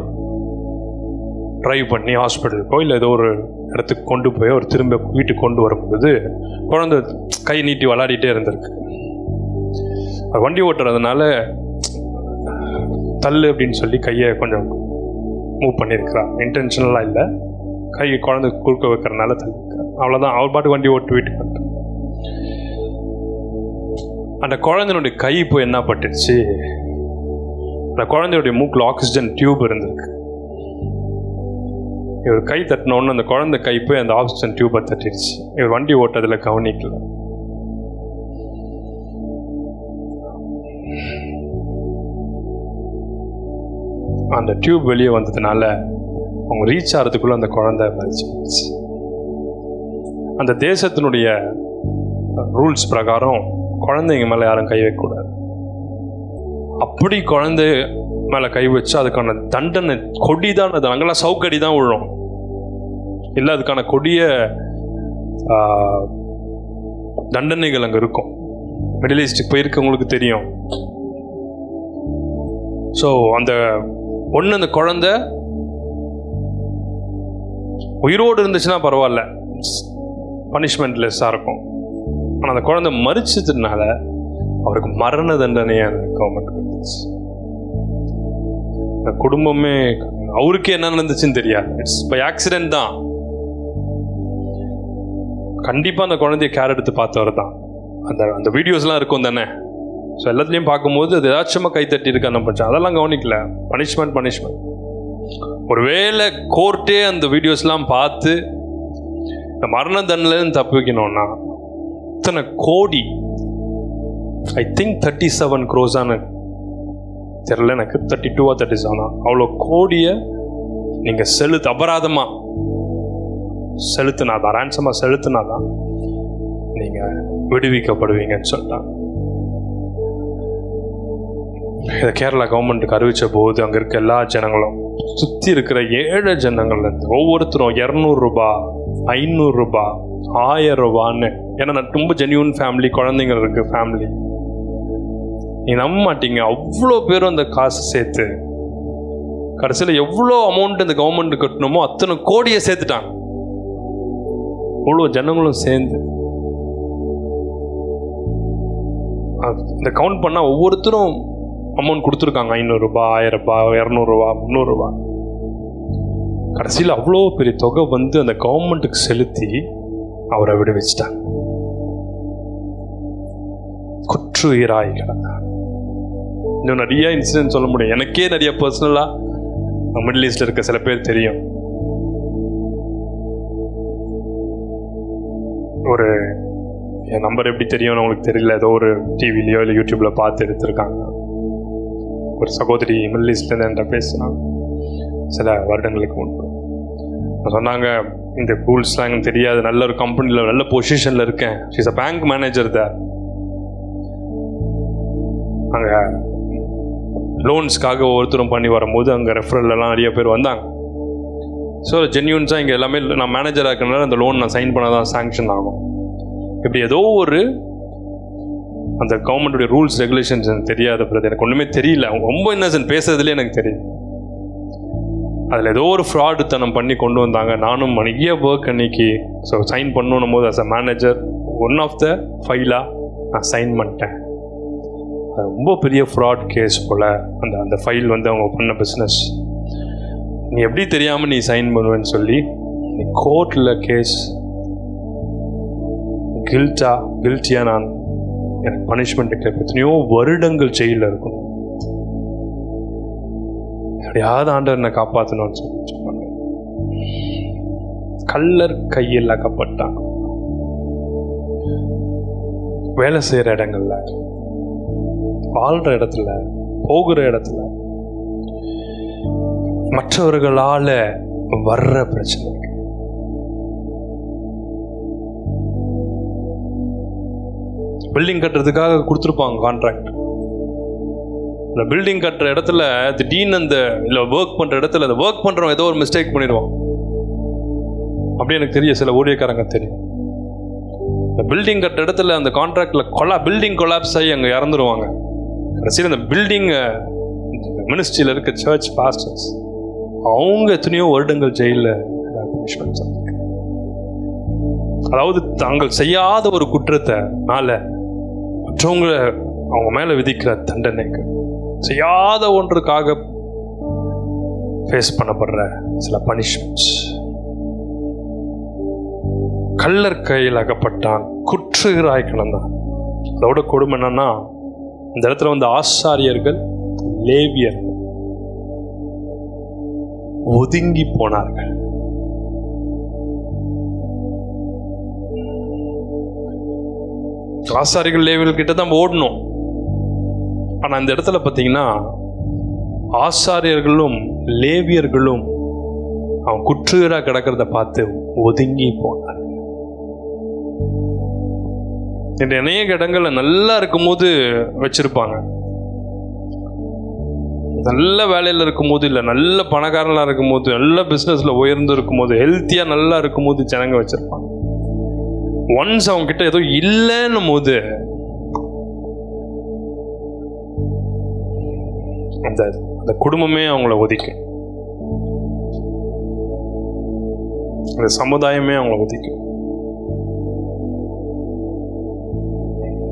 ட்ரைவ் பண்ணி ஹாஸ்பிட்டலுக்கோ இல்லை ஏதோ ஒரு இடத்துக்கு கொண்டு போய் அவர் திரும்ப வீட்டுக்கு கொண்டு வரும்போது குழந்தை கை நீட்டி விளையாடிட்டே இருந்திருக்கு. வண்டி ஓட்டுறதுனால தள்ளு அப்படின்னு சொல்லி கையை கொஞ்சம் மூவ் பண்ணியிருக்கிறார். இன்டென்ஷனலாக இல்லை, கை குழந்தை குறுக்க வைக்கிறதுனால தள்ளிருக்கார். அவ்வளோதான், அவர் பாட்டு வண்டி ஓட்டு வீட்டுக்கு வந்துட்டு. அந்த குழந்தைனுடைய கை போய் என்ன பட்டுருச்சு, அந்த குழந்தையுடைய மூக்கில் ஆக்சிஜன் டியூப் இருந்திருக்கு. இவர் கை தட்டினோன்னு அந்த குழந்தை கை போய் அந்த ஆக்சிஜன் டியூப்பை தட்டிடுச்சு. இவர் வண்டி ஓட்டதில் கவனிக்கல. அந்த டியூப் வெளியே வந்ததுனால அவங்க ரீச் ஆகிறதுக்குள்ள அந்த குழந்தை மரிச்சு போச்சு. அந்த தேசத்தினுடைய ரூல்ஸ் பிரகாரம் குழந்தைங்க மேலே யாரும் கை வைக்கக்கூடாது. அப்படி குழந்தை மேலே கை வச்சு அதுக்கான தண்டனை கொடி தான், அது அங்கெல்லாம் சவுக்கடி தான் விழும், இல்லை அதுக்கான கொடிய தண்டனைகள் அங்கே இருக்கும். மிடில் ஈஸ்ட்டுக்கு போயிருக்கவங்களுக்கு தெரியும். ஸோ அந்த அந்த குழந்தை உயிரோடு இருந்துச்சுன்னா பரவாயில்ல, பனிஷ்மெண்ட் லெஸ்ஸாக இருக்கும். ஆனால் அந்த குழந்தை மறிச்சதுனால அவருக்கு மரண தண்டனையை அந்த கவர்மெண்ட் கொடுத்துச்சு. அந்த குடும்பமே அவருக்கே என்ன நடந்துச்சுன்னு தெரியாது, இட்ஸ் பை ஆக்சிடென்ட் தான். கண்டிப்பாக அந்த குழந்தைய கேர் எடுத்து பார்த்தவர் தான். அந்த வீடியோஸ்லாம் இருக்கும் தானே, ஸோ எல்லாத்துலேயும் பார்க்கும்போது அது ஏதாச்சும் கைத்தட்டி இருக்கு அந்த பட்சம் அதெல்லாம் கவனிக்கல. பனிஷ்மெண்ட் ஒருவேளை கோர்ட்டே அந்த வீடியோஸ்லாம் பார்த்து இந்த மரண தண்டனைன்னு தப்பு வைக்கணும்னா இத்தனை கோடி, ஐ திங்க் 37 crores தெரியல எனக்கு, 32 or 37, அவ்வளோ கோடியை நீங்கள் அபராதமாக செலுத்தினாதான், ரேன்சமாக செலுத்தினாதான் நீங்கள் விடுவிக்கப்படுவீங்கன்னு சொல்லிட்டாங்க. இதை கேரளா கவர்மெண்ட்டுக்கு அறிவித்த போது அங்கே இருக்க எல்லா ஜனங்களும், சுற்றி இருக்கிற 7 ஜனங்கள்லேருந்து ஒவ்வொருத்தரும் 200 ரூபாய், 500 ரூபாய், 1000 ரூபான்னு, ஏன்னா நான் ரொம்ப ஜென்யூன் ஃபேமிலி, குழந்தைங்க இருக்கு ஃபேமிலி, நீ நம்ப மாட்டீங்க, அவ்வளோ பேரும் அந்த காசு சேர்த்து கடைசியில் எவ்வளோ அமௌண்ட் இந்த கவர்மெண்ட் கட்டணுமோ அத்தனை கோடியை சேர்த்துட்டாங்க. அவ்வளோ ஜனங்களும் சேர்ந்து இந்த கவுண்ட் பண்ணால் ஒவ்வொருத்தரும் அமௌண்ட் கொடுத்துருக்காங்க. 500 ரூபாய், 1000 ரூபாய், 200 ரூபாய், 300 ரூபாய். கடைசியில் அவ்வளோ பெரிய தொகை அந்த கவர்மெண்ட்டுக்கு செலுத்தி அவரை விடுவிச்சிட்டாங்க. குற்றுயிராய் கிடந்தார். இன்னும் நிறைய இன்சிடென்ட் சொல்ல முடியும். எனக்கே நிறைய பர்சனலாக மிடில் ஈஸ்டில் இருக்க சில பேர் தெரியும். ஒரு என் நம்பர் எப்படி தெரியும்னு அவங்களுக்கு தெரியல, ஏதோ ஒரு டிவிலையோ இல்லை யூடியூப்பில் பார்த்து எடுத்திருக்காங்க. ஒரு சகோதரி மிடில் ஈஸ்ட்லேருந்து என்கிட்ட பேசினாங்க சில வருடங்களுக்கு முன்பு. சொன்னாங்க, இந்த ரூல்ஸ்லாம் எனக்கு தெரியாது, நல்ல ஒரு கம்பெனியில் நல்ல பொசிஷனில் இருக்கேன், ஷீஸ் அ பேங்க் மேனேஜர் தான். அங்கே லோன்ஸ்க்காக ஒவ்வொருத்தரும் பண்ணி வரும்போது அங்கே ரெஃபரல்லாம் நிறைய பேர் வந்தாங்க. ஸோ ஜென்யூன்ஸாக இங்கே எல்லாமே நான் மேனேஜராக இருக்கிறனால அந்த லோன் நான் சைன் பண்ண தான் சாங்ஷன் ஆகும். இப்படி ஏதோ ஒரு அந்த கவர்மெண்ட்டுடைய ரூல்ஸ் ரெகுலேஷன்ஸ் எனக்கு தெரியாத பிறகு எனக்கு ஒன்றுமே தெரியல. அவங்க ரொம்ப இன்னசென்ட், பேசுறதுலேயே எனக்கு தெரியும். அதில் ஏதோ ஒரு ஃப்ராடு தனம் பண்ணி கொண்டு வந்தாங்க. நானும் நிறைய ஒர்க் அன்னைக்கு ஸோ சைன் பண்ணணும் போது as a manager one of the ஃபைலாக நான் சைன் பண்ணிட்டேன். அது ரொம்ப பெரிய ஃப்ராட் கேஸ் போல் அந்த ஃபைல் அவங்க பண்ண பிஸ்னஸ். நீ எப்படி தெரியாமல் நீ சைன் பண்ணுவேன்னு சொல்லி நீ கோர்ட்டில் கேஸ் கில்ட்டியாக நான் எனக்கு பனிஷ்மெண்ட் கிடைக்கும். எத்தனையோ வருடங்கள் ஜெயிலில் இருக்கும். எப்படியாவது ஆண்டவர் என்னை காப்பாற்றணும்னு சொல்லி கள்ளர் கையில் அகப்பட்டான். வேலை செய்கிற இடங்கள்ல, வாழ்கிற இடத்துல, போகிற இடத்துல மற்றவர்களால வர்ற பிரச்சனை. பில்டிங் கட்டுறதுக்காக கொடுத்துருப்பாங்க கான்ட்ராக்ட். அந்த பில்டிங் கட்டுற இடத்துல திடீர்னு இல்லை ஒர்க் பண்ணுற இடத்துல அந்த ஒர்க் பண்ணுறவங்க ஏதோ ஒரு மிஸ்டேக் பண்ணிடுவான். அப்படி எனக்கு தெரியும், சில ஊழியக்காரங்க தெரியும். இந்த பில்டிங் கட்டுற இடத்துல அந்த கான்ட்ராக்டில் பில்டிங் கொலாப்ஸ் ஆகி அங்கே இறந்துருவாங்க. கடைசியில் அந்த பில்டிங்கை மினிஸ்ட்ரியில் இருக்க சர்ச் பாஸ்டர்ஸ் அவங்க எத்தனையோ வருடங்கள் ஜெயிலில் பனிஷ்மெண்ட்ஸ். அதாவது தாங்கள் செய்யாத ஒரு குற்றத்தினால மற்றவங்க அவங்க மேலே விதிக்கிற தண்டனைக்கு செய்யாத ஒன்றுக்காக ஃபேஸ் பண்ணப்படுற சில பனிஷ்மெண்ட்ஸ். கள்ளர் கையில் அகப்பட்டான், குற்றுகிறாய் கிடந்தான். அதோட கொடுமை என்னன்னா, இந்த இடத்துல ஆசாரியர்கள், லேவியர்கள் ஒதுங்கி போனார்கள். ஆசாரிகள் லேவியர்கள் கிட்ட தான் ஓடணும். ஆனா இந்த இடத்துல பார்த்தீங்கன்னா ஆசாரியர்களும் லேவியர்களும் அவன் குற்றுகிறா கிடக்கிறத பார்த்து ஒதுங்கி போனார். இந்த அநேக இடங்கள்ல நல்லா இருக்கும்போது வச்சிருப்பாங்க, நல்ல வேலையில் இருக்கும்போது, இல்லை நல்ல பணக்காரனாக இருக்கும்போது, நல்ல பிஸ்னஸில் உயர்ந்து இருக்கும்போது, ஹெல்த்தியாக நல்லா இருக்கும்போது ஜனங்க வச்சுருப்பாங்க. ஒன்ஸ் அவங்க கிட்ட ஏதோ இல்லைன்னும் போது அந்த குடும்பமே அவங்கள ஒதுக்கும், அந்த சமுதாயமே அவங்கள ஒதுக்கும்.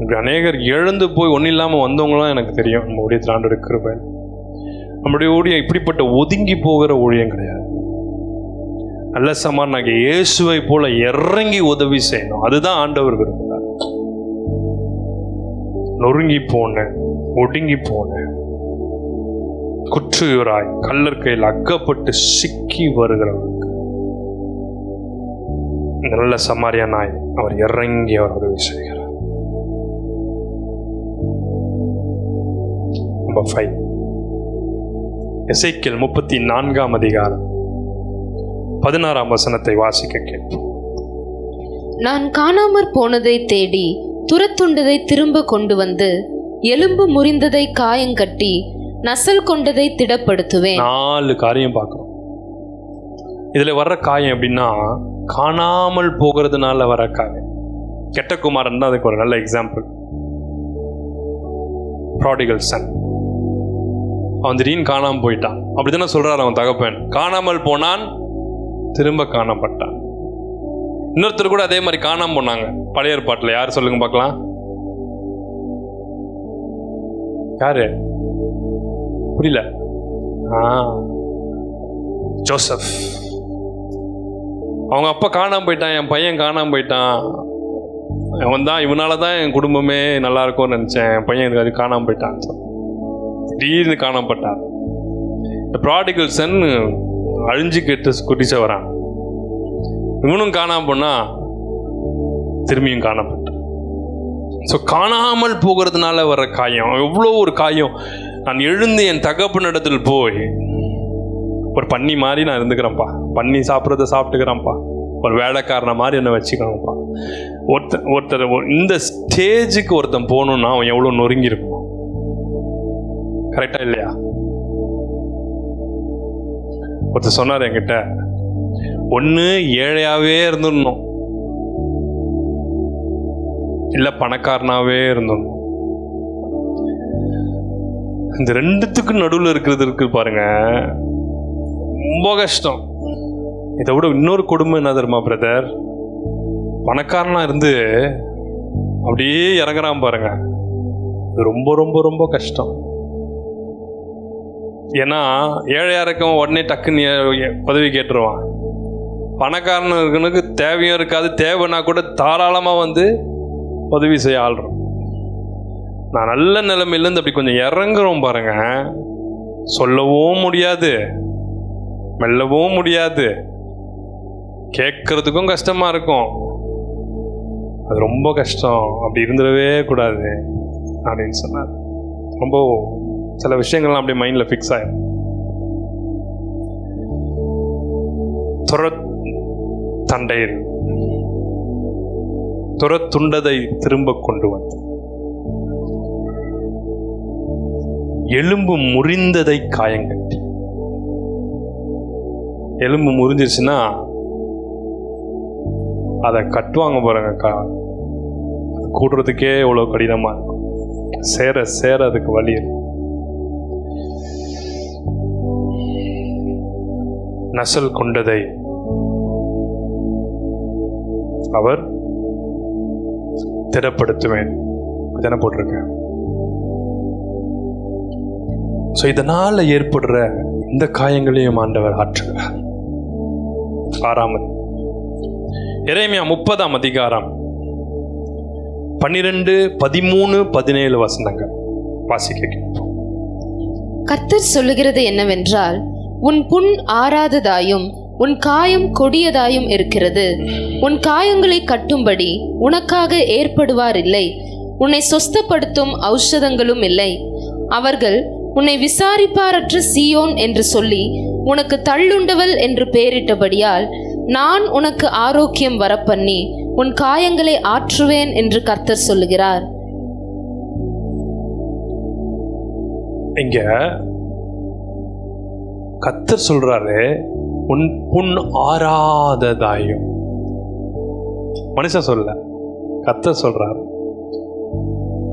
இப்படி அநேகர் எழுந்து போய் ஒன்றும் இல்லாமல் வந்தவங்களாம் எனக்கு தெரியும். நம்ம ஊழியத்தில் ஆண்டு இருக்கிற நம்முடைய ஊழியம் இப்படிப்பட்ட ஒதுங்கி போகிற ஊழியம் கிடையாது. நல்ல சமானாக இயேசுவை போல இறங்கி உதவி செய்யணும். அதுதான் ஆண்டவர் விரும்புகிறார். நொறுங்கி போன, ஒடுங்கி போன, குற்றுயிராய் கள்ளர் கையில் அக்கப்பட்டு சிக்கி வருகிறவர்களுக்கு இந்த நல்ல சமாரியா நாய் அவர் இறங்கி அவர் உதவி செய்கிறார். நம்பர் 5, எசேக்கியேல் 34ஆம் அதிகாரம் 16ஆம் வசனத்தை வாசிக்க கேட்போம். நான் காணாமற் போனதை தேடி துரத்துண்டதை திரும்ப கொண்டு வந்து, எலும்பு முறிந்ததை காயங்கட்டி, நசல் கொண்டதை திடப்படுத்துவேன். 4 காரியம் பார்க்கிறோம். இதுல வர்ற காயம் எப்படின்னா, காணாமல் போகிறதுனால வர காயம். கெட்ட குமாரன் தான் அதுக்கு ஒரு நல்ல எக்ஸாம்பிள். ப்ராடிகல் சன், அவன் திடீர்னு காணாமல் போயிட்டான். அப்படித்தானே சொல்றாரு அவன் தகப்பன். காணாமல் போனான், திரும்ப காணப்பட்டான். இன்னொருத்தர் கூட அதே மாதிரி காணாமல் போனாங்க பழைய ஏற்பாட்டில். யார் சொல்லுங்க பார்க்கலாம்? யாரு? புரியல. ஜோசப். அவங்க அப்பா காணாமல் போயிட்டான், என் பையன் காணாமல் போயிட்டான், அவன் தான், இவனால தான் என் குடும்பமே நல்லா இருக்கும்னு நினச்சேன், என் பையன் இதுக்காக காணாமல் போயிட்டான். திடீர்னு காணப்பட்டான். இந்த ப்ராடிகல் சன் அழிஞ்சு கெட்டு குடிச்ச வரான். இவனும் காணாமல் போனா, திரும்பியும் காணப்பட்டான். ஸோ காணாமல் போகிறதுனால வர காயம் எவ்வளோ ஒரு காயம். நான் எழுந்து என் தகப்பனிடத்தில் போய், ஒரு பன்னி மாதிரி நான் இருந்துக்கிறேன்ப்பா, பன்னி சாப்பிட்றத சாப்பிட்டுக்கிறேன்ப்பா, ஒரு வேலைக்காரனை மாதிரி என்னை வச்சுக்கோங்கப்பா. ஒருத்தர் இந்த ஸ்டேஜுக்கு ஒருத்தன் போகணுன்னா அவன் எவ்வளோ நொறுங்கி இருக்கும். கரெக்டா இல்லையா? ஒருத்தர் சொன்னார் என்கிட்ட, ஒன்று ஏழையாவே இருந்துடணும், இல்லை பணக்காரனாவே இருந்துடணும். இந்த ரெண்டுத்துக்கும் நடுவில் இருக்கிறது இருக்கு பாருங்க, ரொம்ப கஷ்டம். இதை விட இன்னொரு கொடுமை என்ன தெரியுமா பிரதர்? பணக்காரனா இருந்து அப்படியே இறங்குறான் பாருங்க, இது ரொம்ப ரொம்ப ரொம்ப கஷ்டம். ஏன்னா ஏழையா இருக்கவன் உடனே டக்குன்னு பதவி கேட்டுருவான். பணக்காரனுக்கு தேவையும் இருக்காது, தேவைன்னா கூட தாராளமாக வந்து உதவி செய்ய ஆள்றோம். நான் நல்ல நிலைமையிலேருந்து அப்படி கொஞ்சம் இறங்குறோம் பாருங்க, சொல்லவும் முடியாது, மெல்லவும் முடியாது, கேட்கறதுக்கும் கஷ்டமா இருக்கும். அது ரொம்ப கஷ்டம். அப்படி இருந்துடவே கூடாது அப்படின்னு சொன்னார். ரொம்ப சில விஷயங்கள்லாம் அப்படியே மைண்ட்ல ஃபிக்ஸ் ஆயிடும். தண்டையில் துண்டதை திரும்ப கொண்டு வந்து, எலும்பு முறிந்ததை காயங்கட்டி. எலும்பு முறிஞ்சிருச்சுன்னா அதை கட்டுவாங்க பாருங்க, அது கூடுறதுக்கே எவ்வளவு கடினமா இருக்கும். சேர சேர அதுக்கு வலி இருக்கும். நசல் கொண்டதை அவர் திடப்படுத்துவேன் போட்டிருக்கேன். இதனால ஏற்படுற இந்த காயங்களையும் ஆண்டவர் ஆற்றுகிறார். 6 எரேமியா 30ஆம் அதிகாரம் 12, 13, 17 வசனங்கள் வாசிக்க கேட்போம். கர்த்தர் சொல்லுகிறது என்னவென்றால், உன் புண் ஆறாததாயும் உன் காயம் கொடியதாயும் இருக்கிறது. உன் காயங்களை கட்டும்படி உனக்காக ஏற்படுவார் இல்லை, உன்னை சொஸ்தப்படுத்தும் ஔஷதங்களும் இல்லை. அவர்கள் உன்னை விசாரிப்பாரற்ற சீயோன் என்று சொல்லி உனக்கு தள்ளுண்டவள் என்று பெயரிட்டபடியால் நான் உனக்கு ஆரோக்கியம் வரப்பண்ணி உன் காயங்களை ஆற்றுவேன் என்று கர்த்தர் சொல்லுகிறார். இங்க கர்த்தர் சொல்றாரு, உன் புண் ஆறாததாயும். மனுஷன் சொல்ல, கர்த்தர் சொல்றாரு.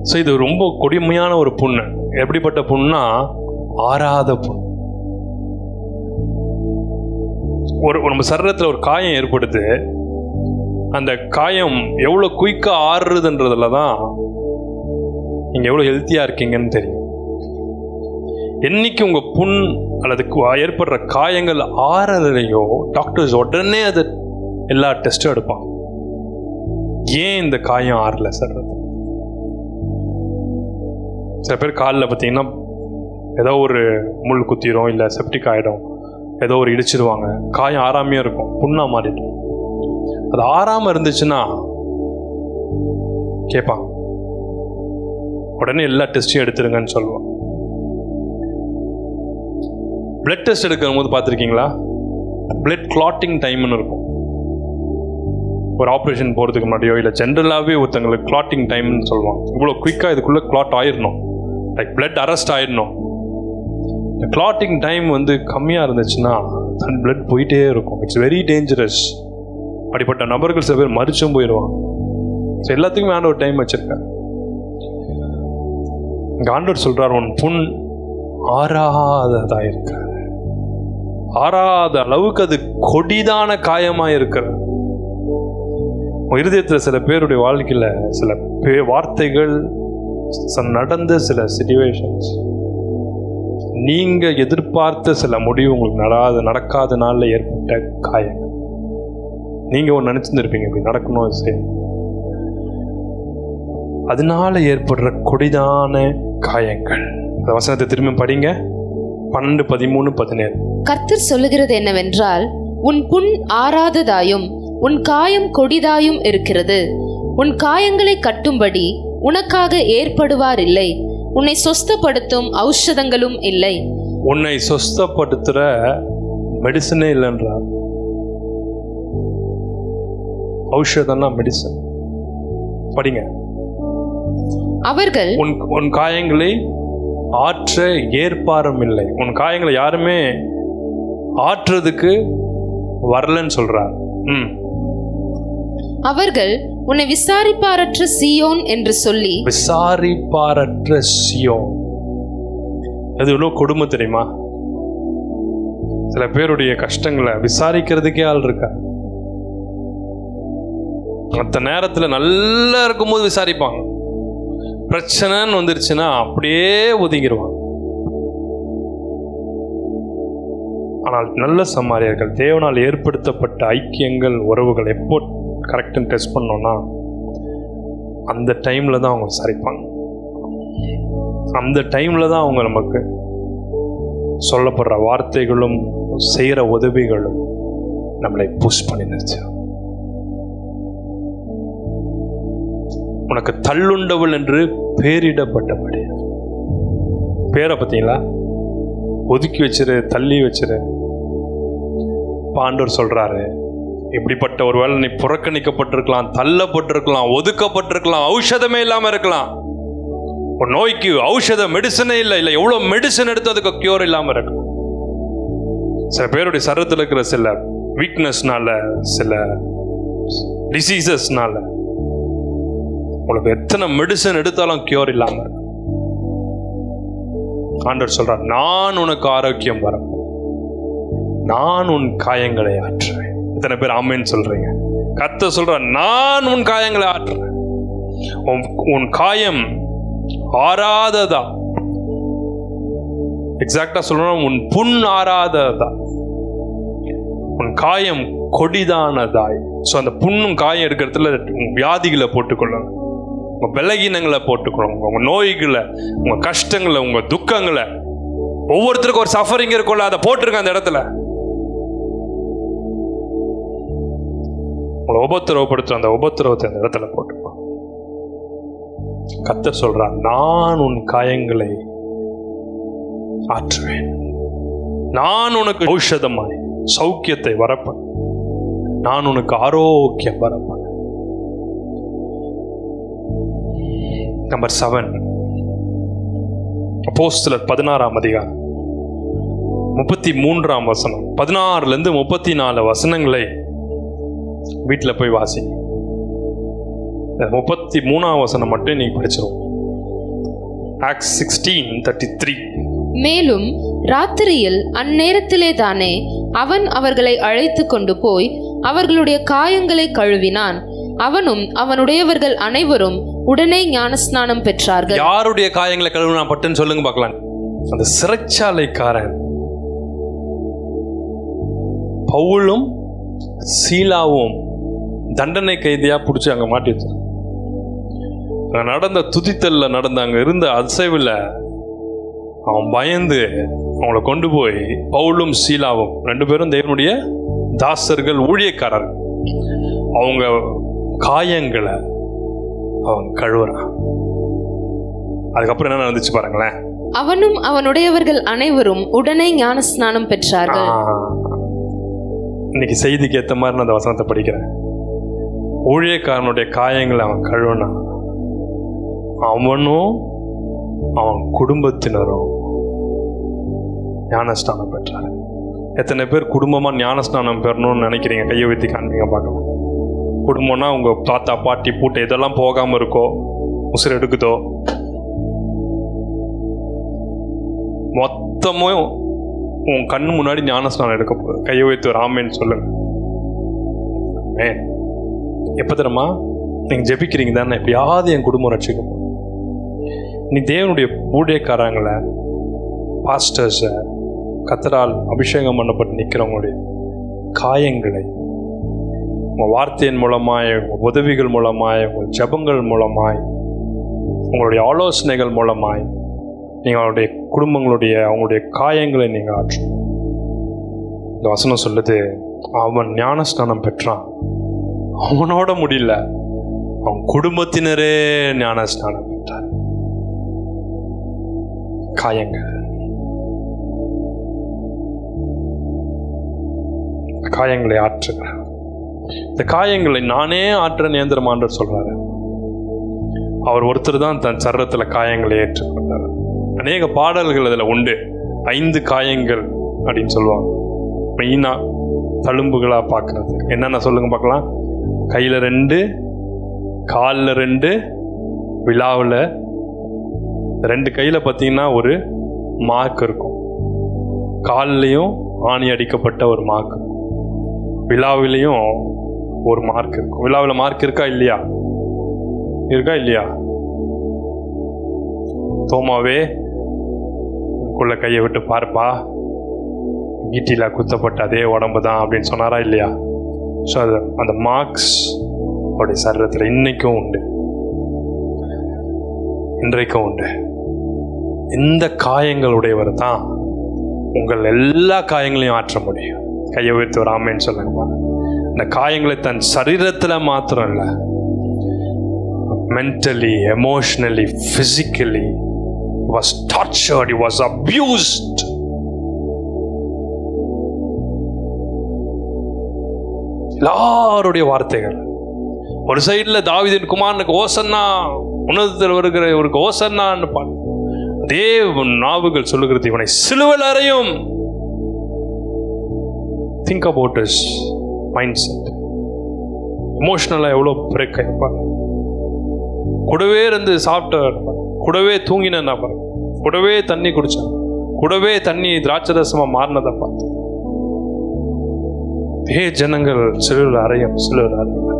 ஸோ இது ரொம்ப கொடுமையான ஒரு புண்ணு. எப்படிப்பட்ட புண்ணா? ஆறாத புண். நம்ம சரீரத்தில் ஒரு காயம் ஏற்படுது. அந்த காயம் எவ்வளோ குயிக்காக ஆறுறதுன்றதுல தான் நீங்கள் எவ்வளோ ஹெல்த்தியாக இருக்கீங்கன்னு தெரியும். என்னைக்கு உங்கள் புண் அல்லது ஏற்படுற காயங்கள் ஆறலையோ, டாக்டர்ஸ் உடனே அது எல்லா டெஸ்ட்டும் எடுப்பாங்க. ஏன் இந்த காயம் ஆறல சார்? சில பேர் காலில் பார்த்தீங்கன்னா ஏதோ ஒரு முள் குத்திரும், இல்லை செப்டிக் ஆகிடும், ஏதோ ஒரு இடிச்சிடுவாங்க, காயம் ஆறாமையாக இருக்கும், புண்ணாக மாறிடும். அது ஆறாமல் இருந்துச்சுன்னா கேட்பான், உடனே எல்லா டெஸ்ட்டையும் எடுத்துருங்கன்னு சொல்லுவான். பிளட் டெஸ்ட் எடுக்கும் போது பார்த்துருக்கீங்களா? பிளட் கிளாட்டிங் டைம்னு இருக்கும். ஒரு ஆப்ரேஷன் போகிறதுக்கு முன்னாடியோ இல்லை ஜென்ரலாகவே ஒருத்தங்களுக்கு கிளாட்டிங் டைம்னு சொல்லுவாங்க. இவ்வளோ குயிக்காக இதுக்குள்ளே கிளாட் ஆயிடணும், லைக் பிளட் அரெஸ்ட் ஆயிடணும். இந்த கிளாட்டிங் டைம் கம்மியாக இருந்துச்சுன்னா தன் பிளட் போயிட்டே இருக்கும். It's very dangerous. அப்படிப்பட்ட நபர்கள் சில பேர் மறிச்சும் போயிடுவாங்க. ஸோ எல்லாத்துக்குமே ஆண்டவர் டைம் வச்சிருக்கேன். இங்கே ஆண்டவர் சொல்கிறார், உன் புண் ஆறாததாக இருக்கிற, ஆறாத அளவுக்கு அது கொடிதான காயமாக இருக்கிற. இருதயத்தில் சில பேருடைய வாழ்க்கையில் சில வார்த்தைகள், நடந்த சில சிச்சுவேஷன்ஸ், நீங்கள் எதிர்பார்த்த சில முடிவு உங்களுக்கு நடக்காத நாளில் ஏற்பட்ட காயம். நீங்கள் ஒன்று நினச்சிருந்துருப்பீங்க, இப்படி நடக்கணும், சரி, அதனால ஏற்படுற கொடிதான காயங்கள். அந்த வசனத்தை திரும்ப படிங்க, 12, 13, 17. கர்த்தர் சொல்லுகிறது என்னவென்றால், உன் புண் ஆறாததாயும் உன் காயம் கொடிதாயும் இருக்கிறது. உன் காயங்களை கட்டும்படி உனக்காக ஏற்படுவார் இல்லை, உன்னை சொஸ்தப்படுத்தும் ஔஷதங்களும் இல்லை. உன்னை சொஸ்தப்படுத்துற மெடிசனே இல்லைன்றார். ஔஷதம்னா மெடிசன். படிங்க. அவர்கள் உன் காயங்களை ஆற்ற ஏற்பாரும் இல்லை. உன் காயங்களை யாருமே ஆற்றுறதுக்கு வரலன்னு சொல்றார். அவர்கள் உன்னை விசாரிப்பாரற்ற சீயோன் என்று சொல்லி. விசாரிப்பாரற்ற சீயோன், அது எவ்வளோ கொடுமை தெரியுமா? சில பேருடைய கஷ்டங்களை விசாரிக்கிறதுக்கே ஆள் இருக்கா. மற்ற நேரத்தில் நல்லா இருக்கும்போது விசாரிப்பாங்க, பிரச்சனைன்னு வந்துருச்சுன்னா அப்படியே ஒதுங்கிடுவாங்க. ஆனால் நல்ல சமாரியர்கள், தேவனால் ஏற்படுத்தப்பட்ட ஐக்கியங்கள், உறவுகள் எப்போ கரெக்டுன்னு டெஸ்ட் பண்ணோன்னா அந்த டைமில் தான் அவங்க விசாரிப்பாங்க. அந்த டைமில் தான் அவங்க நமக்கு சொல்லப்படுற வார்த்தைகளும் செய்கிற உதவிகளும் நம்மளை புஷ் பண்ணி நிறுத்து. உனக்கு தள்ளுண்டவள் என்று பேரிடப்பட்டபடி. பேரை பார்த்தீங்களா? ஒதுக்கி வச்சிரு, தள்ளி வச்சிரு. ஆண்டவர் சொல்றாரு, இப்படிப்பட்ட ஒரு வேளை நீ புறக்கணிக்கப்பட்டிருக்கலாம், தள்ளப்பட்டிருக்கலாம், ஒதுக்கப்பட்டிருக்கலாம், ஔஷதமே இல்லாமல் இருக்கலாம். ஒரு நோய்க்கு ஔஷத மெடிசனே இல்லை, இல்லை எவ்வளோ மெடிசன் எடுத்து அதுக்கு கியூர் இல்லாமல் இருக்கலாம். சில பேருடைய சரீரத்தில் இருக்கிற சில வீக்னஸ்னால, சில டிசீசஸ்னால உங்களுக்கு எத்தனை மெடிசன் எடுத்தாலும் கியூர் இல்லாமல் இருக்கு. ஆண்டவர் சொல்றார், நான் உனக்கு ஆரோக்கியம் வர, நான் உன் காயங்களை ஆற்றுவேன். எத்தனை பேர் ஆமேன்னு சொல்றீங்க? கர்த்தர் சொல்றார், நான் உன் காயங்களை ஆற்றுவேன். உன் காயம் ஆறாததா, எக்ஸாக்டா சொல்லணும், உன் புண் ஆறாததா, உன் காயம் கொடிதானதாய். ஸோ அந்த புண்ணும் காயம் எடுக்கிறதுல வியாதிகளை போட்டுக்கொள்ளணும், உங்க பலகீனங்களை போட்டுக்கணும், உங்க நோய்களை, உங்க கஷ்டங்களை, உங்க துக்கங்களை. ஒவ்வொருத்தருக்கும் ஒரு சஃபரிங் இருக்கும்ல, அதை போட்டிருக்க அந்த இடத்துல. உங்களை உபத்திரவப்படுத்தும் அந்த உபத்திரவத்தை அந்த இடத்துல போட்டுக்கோ. கர்த்தர் சொல்றான், நான் உன் காயங்களை ஆற்றுவேன், நான் உனக்கு ஔஷதமாய் சௌக்கியத்தை வரப்பேன், நான் உனக்கு ஆரோக்கியம் வரப்பேன். நம்பர் 7, அப்போஸ்தலர் 16ஆம் அதிகாரம் 33ஆம் வசனம், 16லேருந்து 34 வசனங்களை வீட்டில் போய் வாசி. 33ஆம் வசனம் மட்டும் நீங்க படிச்சிருவோம். Acts 16:33. மேலும் ராத்திரியில் அந்நேரத்திலே தானே அவன் அவர்களை அழைத்து கொண்டு போய் அவர்களுடைய காயங்களை கழுவினான். அவனும் அவனுடையவர்கள் அனைவரும் உடனே ஞானஸ்நானம் பெற்றார்கள். யாருடைய காயங்களை கழுவினா பட்டுன்னு சொல்லுங்க பார்க்கலாம். அந்த சிறைச்சாலைக்காரன் பவுலும் சீலாவும் தண்டனை கைதியா பிடிச்சி அங்க மாட்டி வச்சாங்க. நடந்த துதித்தல்ல நடந்த அங்க இருந்த அசைவில் அவன் பயந்து அவங்கள கொண்டு போய் பவுலும் சீலாவும் 2 பேரும் தேவனுடைய தாசர்கள், ஊழியக்காரர்கள், அவங்க காயங்களை அவன் கழுவுறான். அதுக்கப்புறம் என்ன நடந்துச்சு பாருங்களேன். அவனும் அவனுடையவர்கள் அனைவரும் உடனே ஞானஸ்நானம் பெற்றார்கள். இன்னைக்கு செய்திக்கு ஏற்ற மாதிரி நான் அந்த வசனத்தை படிக்கிறேன். ஊழியக்காரனுடைய காயங்களை அவன் கழுவுனான். அவனும் அவன் குடும்பத்தினரும் ஞானஸ்நானம் பெற்றார். எத்தனை பேர் குடும்பமா ஞானஸ்நானம் பெறணும்னு நினைக்கிறீங்க? கையை வைத்து காண்பீங்க பார்க்கலாம். குடும்பம்னா உங்க தாத்தா பாட்டி பூட்டை இதெல்லாம் போகாம இருக்கோ, உசுர் எடுக்குதோ, மொத்தமும் உன் கண்ணு முன்னாடி ஞானஸ்நானம் எடுக்க போகுது. கையை வைத்து ஒரு ஆமேன்னு சொல்லுங்க. எப்ப தெரியுமா? நீங்க ஜெபிக்கிறீங்க தானே, எப்படியாவது என் குடும்பம் ரட்சிக்கும். நீ தேவனுடைய ஊழியக்காரங்களை, பாஸ்டர்ஸை, கர்த்தரால் அபிஷேகம் பண்ணப்பட்டு நிற்கிறவங்களுடைய காயங்களை உங்கள் வார்த்தையின் மூலமாய், உங்கள் உதவிகள் மூலமாய், உங்கள் ஜபங்கள் மூலமாய், உங்களுடைய ஆலோசனைகள் மூலமாய் நீங்கள் அவருடைய குடும்பங்களுடைய அவங்களுடைய காயங்களை நீங்கள் ஆற்றும். இந்த வசனம் சொல்லுது, அவன் ஞானஸ்நானம் பெற்றான். அவனோட முடியல, அவன் குடும்பத்தினரே ஞானஸ்நானம் பெற்றார். காயங்களை ஆற்றுகிறார். இந்த காயங்களை நானே ஆற்ற நேந்திரமாண்டர் சொல்றாரு. அவர் ஒருத்தர் தான் தன் சரீரத்தில் காயங்களை ஏற்றுக்கொண்டார். அநேக பாடல்கள் அதில் உண்டு. 5 காயங்கள் அப்படின்னு சொல்லுவாங்க. மெயினா தழும்புகளா பார்க்கறது என்னென்ன சொல்லுங்க பார்க்கலாம். கையில் 2, காலில் 2, விழாவில் 2. கையில் பார்த்தீங்கன்னா ஒரு மார்க் இருக்கும், கால்லையும் ஆணி அடிக்கப்பட்ட ஒரு மார்க், விழாவிலையும் ஒரு மார்க் இருக்கும். விழாவில் மார்க் இருக்கா இல்லையா? இருக்கா இல்லையா? தோமாவே குள்ள கையை விட்டு பார்ப்பா, ஈட்டியில் குத்தப்பட்ட அதே உடம்பு தான் அப்படின்னு சொன்னாரா இல்லையா? ஸோ அது அந்த மார்க்ஸ் அவருடைய சரீரத்தில் இன்னைக்கும் உண்டு, இன்றைக்கும் உண்டு. இந்த காயங்களுடையவர் தான் உங்கள் எல்லா காயங்களையும் ஆற்ற முடியும். கையை உயர்த்தி ஒரு ஆமேன்னு சொல்லுங்கப்பா. இந்த காயங்களை தன் சரீரத்தில் மாத்திரம் இல்லை, mentally, emotionally, physically, he was tortured, he was abused. எல்லாருடைய வார்த்தைகள் ஒரு சைடுல தாவீதின் குமாரனுக்கு ஓசன்னா, உன்னதத்தில் வருகிற இவருக்கு ஓசன்னான்னு பாட்டு, அதே நாவுகள் சொல்லுகிறது இவனை சிலுவையில் அறையும். Think about his mindset. எமோஷனலா எவ்வளோ பிரேக் ஆயிருப்பாங்க. கூடவே இருந்து சாப்பிட்ட, கூடவே தூங்கினா பாருங்க, கூடவே தண்ணி குடிச்சான், கூடவே தண்ணி திராட்சரசமா மாறினதை பார்த்து ஜனங்கள் சிலுவையில் அறையும், சிலுவையில் அறையும்.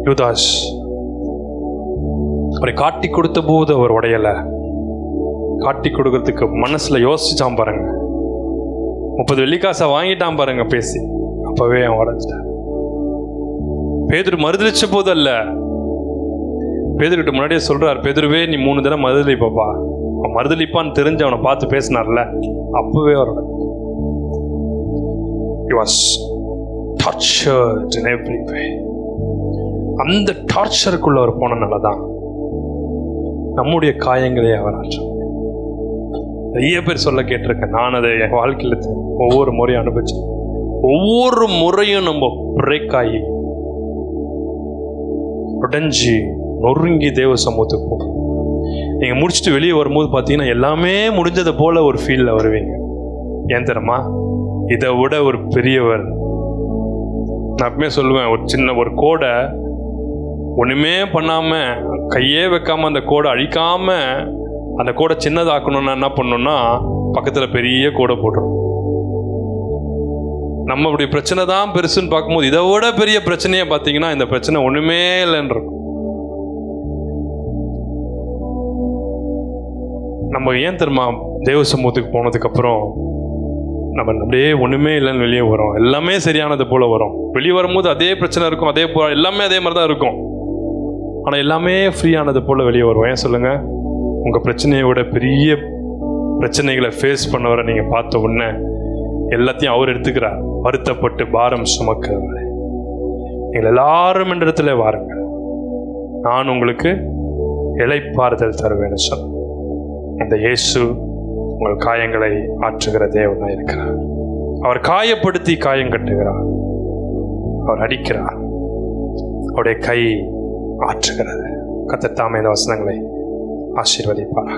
யூதாஸ் அவரை காட்டி கொடுத்த போது அவர் உடையல, காட்டி கொடுக்கறதுக்கு மனசுல யோசிச்சான் பாருங்க. 30 வெள்ளிக்காசை வாங்கிட்டான் பாருங்க பேசி, அப்பவே அவன் உடைஞ்சிட்டான். பேதுரு மறுதளிச்ச போது அல்ல, பேதுருக்கிட்ட முன்னாடியே சொல்றார், பேதுருவே நீ 3 தடவை மறுதளிப்பாப்பா. அவன் மறுதளிப்பான்னு தெரிஞ்சு அவனை பார்த்து பேசினார்ல, அப்பவே அவரோட he was tortured in every way. அந்த டார்ச்சருக்குள்ள அவர் போனனாலதான் நம்முடைய காயங்களை அவர் ஆற்றும். நிறைய பேர் சொல்ல கேட்டிருக்கேன், நான் அதை என் வாழ்க்கையில் ஒவ்வொரு முறையும் அனுபவிச்சேன். ஒவ்வொரு முறையும் நம்ம பிரேக் ஆகி உடைஞ்சி நொறுங்கி தேவ சமூகத்துக்கு போகும். நீங்கள் முடிச்சுட்டு வெளியே வரும்போது பார்த்தீங்கன்னா எல்லாமே முடிஞ்சதை போல் ஒரு ஃபீலில் வருவீங்க. ஏன் தெரியுமா? இதை விட ஒரு பெரியவர். நான் எப்பவுமே சொல்லுவேன், ஒரு சின்ன ஒரு கோடை ஒன்றுமே பண்ணாமல், கையே வைக்காமல், அந்த கோடை அழிக்காமல் அந்த கோடை சின்னதாக்கணும்னா என்ன பண்ணணும்னா பக்கத்தில் பெரிய கோடை போட்டுரும். நம்மளுடைய பிரச்சனை தான் பெருசுன்னு பார்க்கும்போது இதை விட பெரிய பிரச்சனையை பார்த்தீங்கன்னா இந்த பிரச்சனை ஒன்றுமே இல்லைன்னு இருக்கும். நம்ம ஏன் தெரியுமா தேவ சமூகத்துக்கு போனதுக்கப்புறம் நம்ம அப்படியே ஒன்றுமே இல்லைன்னு வெளியே வரோம், எல்லாமே சரியானது போல் வரும். வெளியே வரும்போது அதே பிரச்சனை இருக்கும், அதே போல் எல்லாமே அதே மாதிரி தான் இருக்கும். ஆனால் எல்லாமே ஃப்ரீயானது போல் வெளியே வரும். ஏன் சொல்லுங்கள்? உங்கள் பிரச்சனையை விட பெரிய பிரச்சனைகளை ஃபேஸ் பண்ணவரை நீங்கள் பார்த்த உடனே எல்லாத்தையும் அவர் எடுத்துக்கிறார். வருத்தப்பட்டு பாரம் சுமக்கிறவர்களே, நீங்கள் எல்லாரும் என்ற இடத்துல வாருங்கள், நான் உங்களுக்கு இளைப்பாறுதல் தருவேன்னு சொன்ன இந்த இயேசு உங்கள் காயங்களை ஆற்றுகிற தேவனாக இருக்கிறார். அவர் காயப்படுத்தி காயம் கட்டுகிறார், அவர் அடிக்கிறார், அவருடைய கை ஆற்றுகிறது. கர்த்தர் தாமே இந்த வசனங்களை ஆசீர்வதிப்பார்.